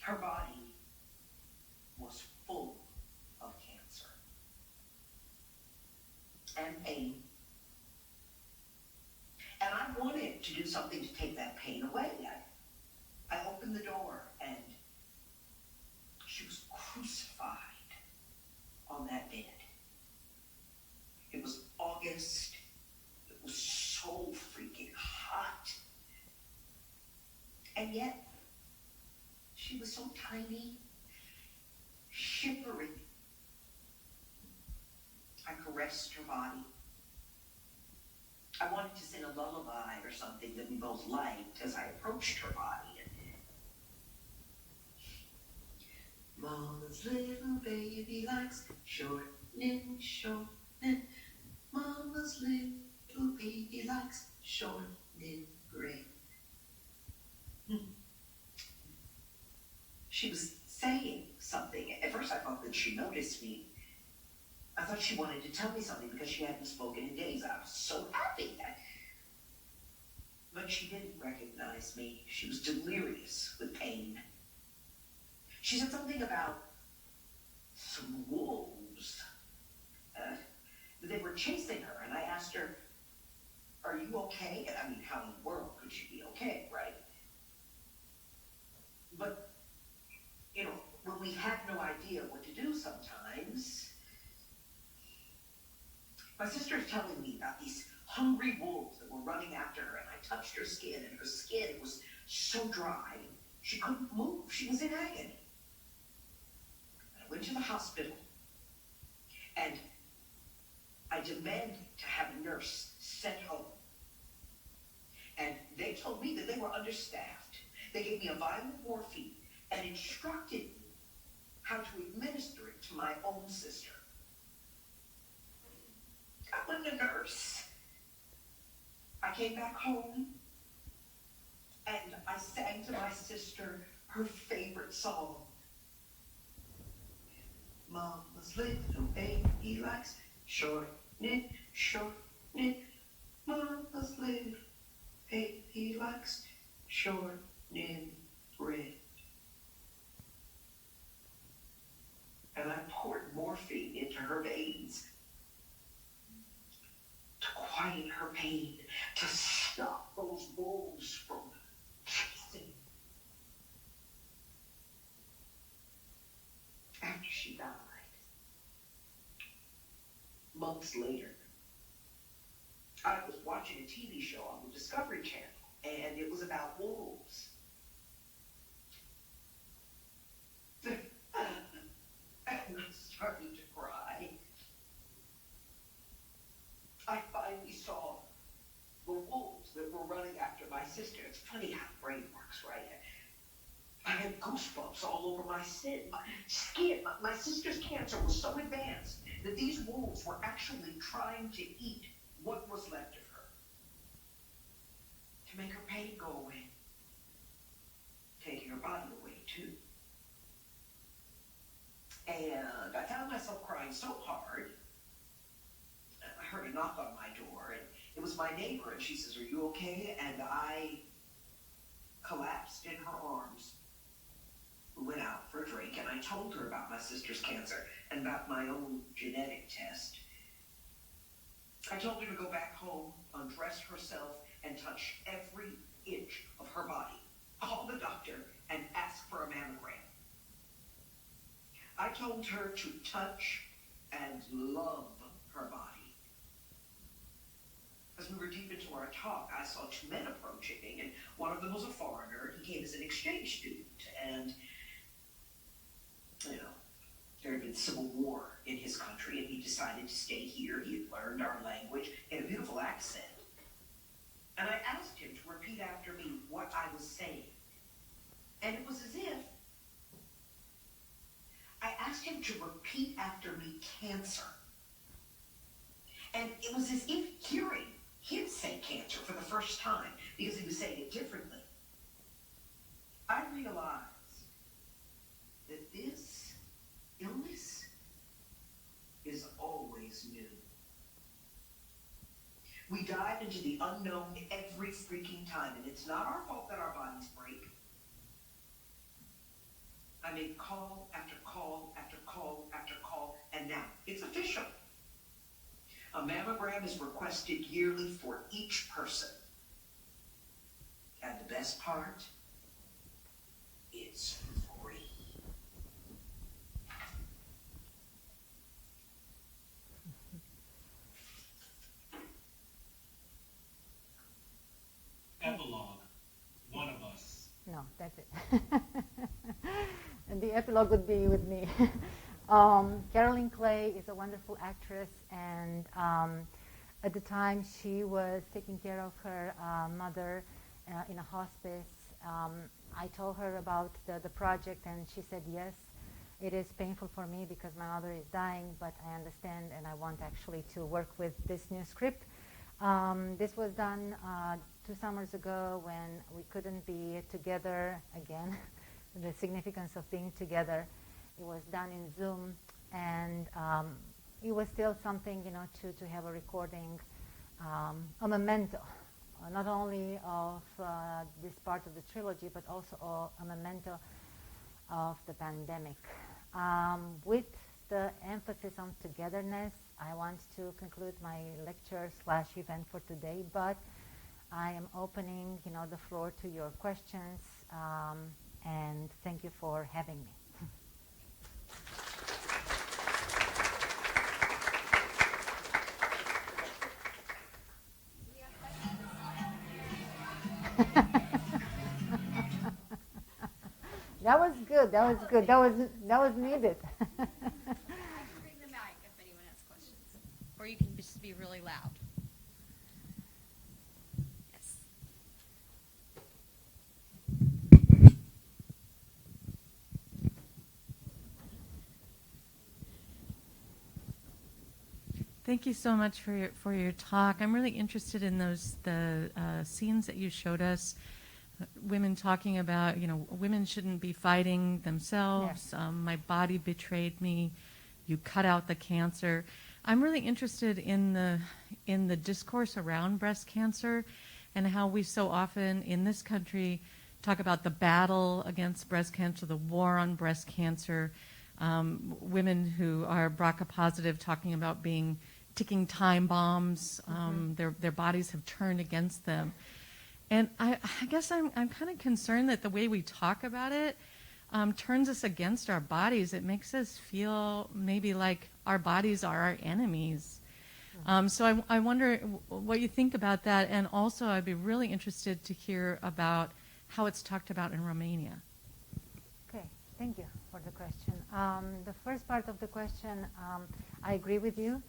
Her body was full of cancer and pain. And I wanted to do something to take that pain away. I opened the door, and she was crucified on that bed. It was August. It was so freaking hot. And yet, she was so tiny, shivering. I caressed her body. I wanted to sing a lullaby or something that we both liked as I approached her body. Mama's little baby likes shortening, shortening. Mama's little baby likes shortening gray. She was saying something. At first I thought that she noticed me. I thought she wanted to tell me something because she hadn't spoken in days. I was so happy. But she didn't recognize me. She was delirious with pain. She said something about some wolves. They were chasing her, and I asked her, "Are you okay?" And I mean, how in the world could she be okay, right? But, when we have no idea what to do sometimes, my sister is telling me about these hungry wolves that were running after her, and I touched her skin, and her skin was so dry, she couldn't move. She was in agony. I went to the hospital, and I demanded to have a nurse sent home. And they told me that they were understaffed. They gave me a vial of morphine and instructed me how to administer it to my own sister. I wasn't a nurse. I came back home, and I sang to my sister her favorite song. Mama's little baby likes short knit, Mama's little baby likes short knit red. And I poured morphine into her veins to quiet her pain, to stop those wolves from chasing. After she died, months later, I was watching a TV show on the Discovery Channel, and it was about wolves. And I started to cry. I finally saw the wolves that were running after my sister. It's funny how the brain works, right? I had goosebumps all over my skin. My sister's cancer was so advanced that these wolves were actually trying to eat what was left of her, to make her pain go away, taking her body away too. And I found myself crying so hard. I heard a knock on my door, and it was my neighbor, and she says, "Are you okay?" And I collapsed in her arms. We went out for a drink, and I told her about my sister's cancer and about my own genetic test. I told her to go back home, undress herself, and touch every inch of her body. Call the doctor and ask for a mammogram. I told her to touch and love her body. As we were deep into our talk, I saw two men approaching me, and one of them was a foreigner. He came as an exchange student, and, there had been civil war in his country, and he decided to stay here. He had learned our language in a beautiful accent. And I asked him to repeat after me what I was saying. And it was as if I asked him to repeat after me cancer. And it was as if hearing him say cancer for the first time, because he was saying it differently, I realized that this illness is always new. We dive into the unknown every freaking time, and it's not our fault that our bodies break. I made call after call after call after call, and now it's official. A mammogram is requested yearly for each person. And the best part, it's free. Epilogue. One of us. No, that's it. And the epilogue would be with me. Caroline Clay is a wonderful actress, and at the time she was taking care of her mother in a hospice. I told her about the project, and she said, yes, it is painful for me because my mother is dying, but I understand, and I want actually to work with this new script. This was done 2 summers ago when we couldn't be together again. The significance of being together. It was done in Zoom, and it was still something, to have a recording, a memento, not only of this part of the trilogy, but also a memento of the pandemic. With the emphasis on togetherness, I want to conclude my lecture/event for today, but I am opening, the floor to your questions, and thank you for having me. That was good. That was good. That was needed. I can bring the mic if anyone has questions, or you can just be really loud. Yes. Thank you so much for your talk. I'm really interested in the scenes that you showed us women talking about, women shouldn't be fighting themselves. My body betrayed me. You cut out the cancer. I'm really interested in the discourse around breast cancer and how we so often in this country talk about the battle against breast cancer, the war on breast cancer. Women who are BRCA positive talking about being ticking time bombs. Their bodies have turned against them. And I guess I'm kind of concerned that the way we talk about it turns us against our bodies. It makes us feel maybe like our bodies are our enemies. So I wonder what you think about that. And also I'd be really interested to hear about how it's talked about in Romania. Okay, thank you for the question. The first part of the question, I agree with you.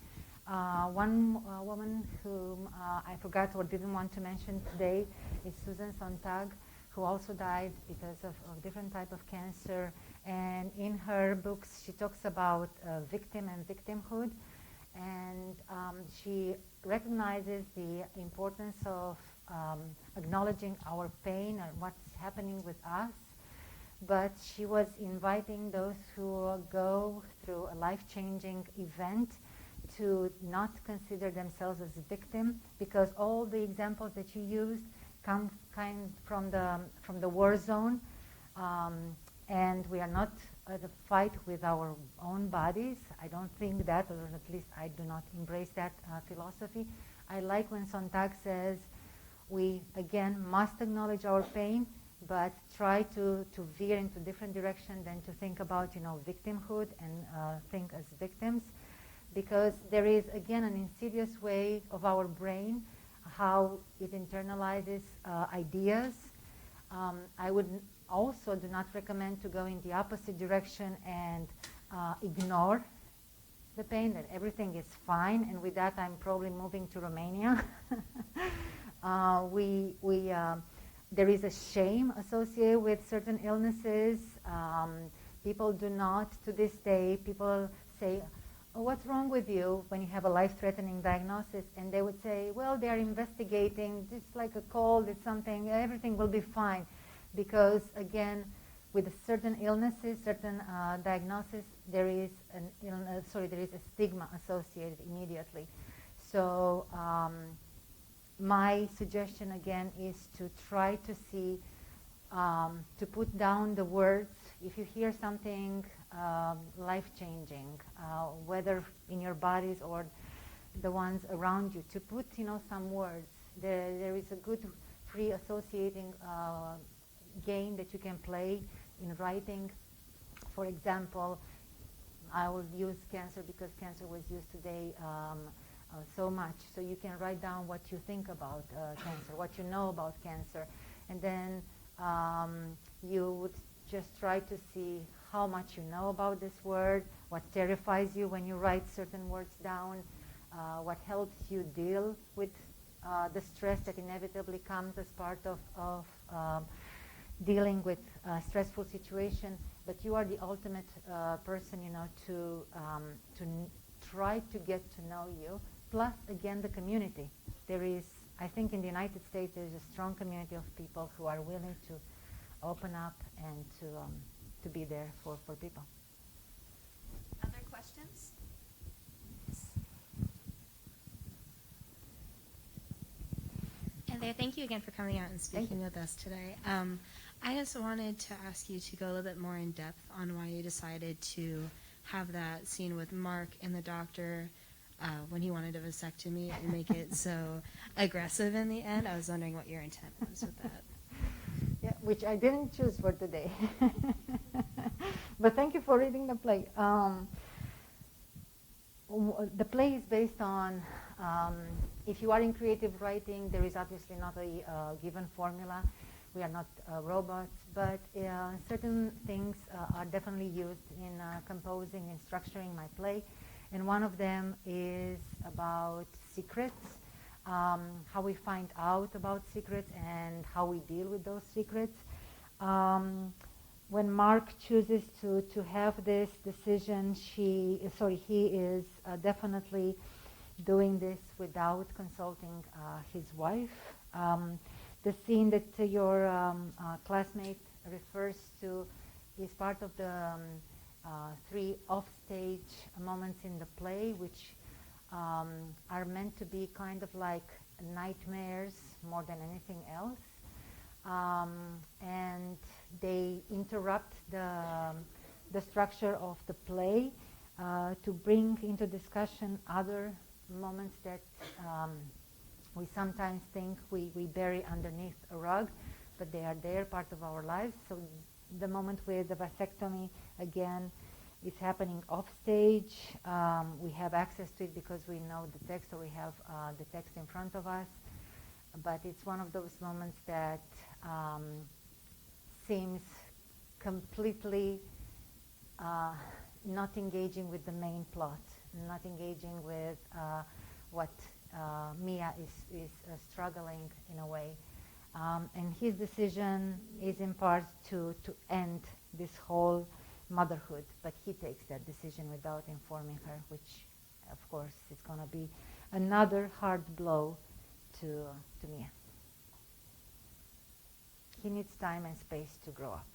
One woman whom I forgot or didn't want to mention today is Susan Sontag, who also died because of different type of cancer. And in her books, she talks about victim and victimhood. And she recognizes the importance of acknowledging our pain and what's happening with us. But she was inviting those who go through a life-changing event to not consider themselves as a victim, because all the examples that you used come kind from the war zone, and we are not at a fight with our own bodies. I don't think that, or at least I do not embrace that philosophy. I like when Sontag says we again must acknowledge our pain, but try to veer into different direction than to think about victimhood and think as victims. Because there is, again, an insidious way of our brain, how it internalizes ideas. I would also do not recommend to go in the opposite direction and ignore the pain, that everything is fine, and with that I'm probably moving to Romania. There is a shame associated with certain illnesses. People do not, to this day, people say, "Oh, what's wrong with you?" when you have a life-threatening diagnosis, and they would say, "Well, they are investigating, it's like a cold, it's something, everything will be fine." Because again, with certain illnesses, certain diagnoses, there is a stigma associated immediately. So my suggestion again is to try to see, to put down the words. If you hear something life-changing, whether in your bodies or the ones around you, to put some words. There is a good free associating game that you can play in writing. For example, I will use cancer because cancer was used today so much. So you can write down what you think about cancer, what you know about cancer, and then you would just try to see how much you know about this word, what terrifies you when you write certain words down, what helps you deal with the stress that inevitably comes as part of dealing with a stressful situation. But you are the ultimate person, to try to get to know you. Plus, again, the community. There is, I think in the United States, there is a strong community of people who are willing to open up and to be there for people. Other questions? And there, thank you again for coming out and speaking with us today. I just wanted to ask you to go a little bit more in depth on why you decided to have that scene with Mark and the doctor when he wanted a vasectomy and make it so aggressive in the end. I was wondering what your intent was with that. Yeah, which I didn't choose for today. But thank you for reading the play. The play is based on, if you are in creative writing, there is obviously not a given formula. We are not robots, but certain things are definitely used in composing and structuring my play. And one of them is about secrets, how we find out about secrets and how we deal with those secrets. When Mark chooses to have this decision, he is definitely doing this without consulting his wife. The scene that your classmate refers to is part of the 3 offstage moments in the play, which are meant to be kind of like nightmares more than anything else. And they interrupt the structure of the play to bring into discussion other moments that we sometimes think we bury underneath a rug, but they are there, part of our lives. So the moment with the vasectomy, again, is happening off stage. We have access to it because we know the text, or we have the text in front of us. But it's one of those moments that seems completely not engaging with the main plot, not engaging with what Mia is struggling in a way. And his decision is in part to end this whole motherhood, but he takes that decision without informing her, which of course is going to be another hard blow to Mia. He needs time and space to grow up.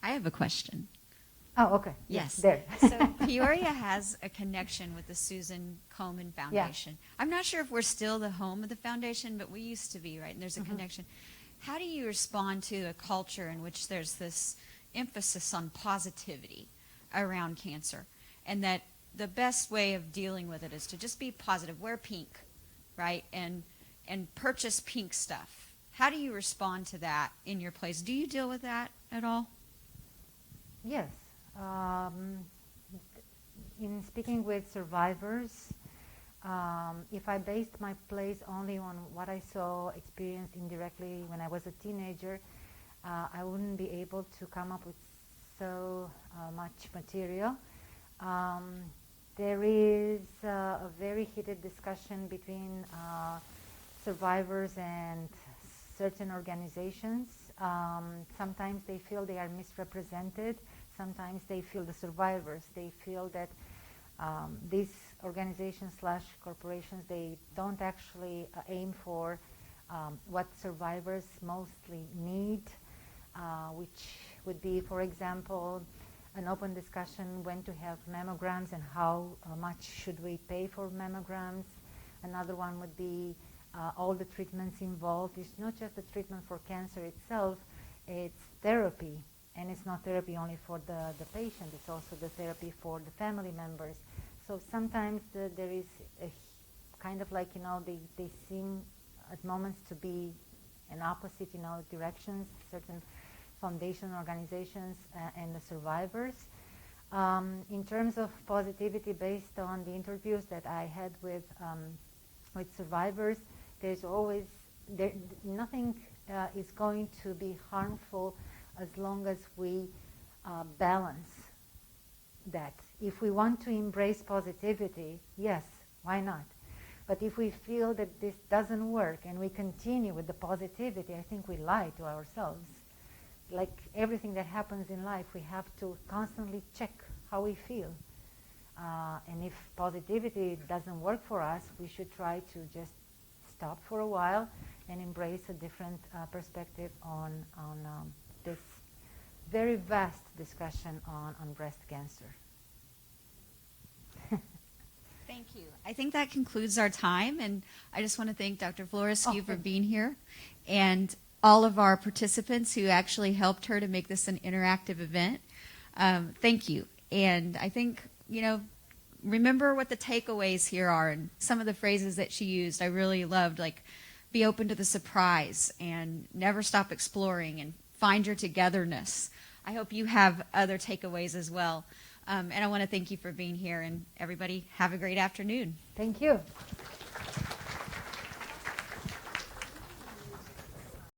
I have a question. Oh, okay. Yes. There. So Peoria has a connection with the Susan Komen Foundation. Yeah. I'm not sure if we're still the home of the foundation, but we used to be, right? And there's a connection. How do you respond to a culture in which there's this emphasis on positivity around cancer, and that the best way of dealing with it is to just be positive, wear pink, right, and purchase pink stuff? How do you respond to that in your place? Do you deal with that at all? Yes. In speaking with survivors, if I based my plays only on what I saw, experienced indirectly when I was a teenager, I wouldn't be able to come up with so much material. There is a very heated discussion between survivors and certain organizations. Sometimes they feel they are misrepresented. Sometimes they feel, the survivors, they feel that these organizations / corporations, they don't actually aim for what survivors mostly need, which would be, for example, an open discussion when to have mammograms and how much should we pay for mammograms. Another one would be all the treatments involved. It's not just the treatment for cancer itself, it's therapy. And it's not therapy only for the patient, it's also the therapy for the family members. So sometimes there is a kind of like, they seem at moments to be in opposite, directions, certain foundation organizations and the survivors. In terms of positivity, based on the interviews that I had with survivors, there's always, nothing is going to be harmful as long as we balance that. If we want to embrace positivity, yes, why not? But if we feel that this doesn't work and we continue with the positivity, I think we lie to ourselves. Like everything that happens in life, we have to constantly check how we feel. And if positivity doesn't work for us, we should try to just stop for a while and embrace a different perspective on this very vast discussion on breast cancer. Thank you. I think that concludes our time, and I just want to thank Dr. Florescu for being here, and all of our participants who actually helped her to make this an interactive event. Thank you. And I think, remember what the takeaways here are, and some of the phrases that she used I really loved, like be open to the surprise and never stop exploring and find your togetherness. I hope you have other takeaways as well. And I want to thank you for being here, and everybody have a great afternoon. Thank you.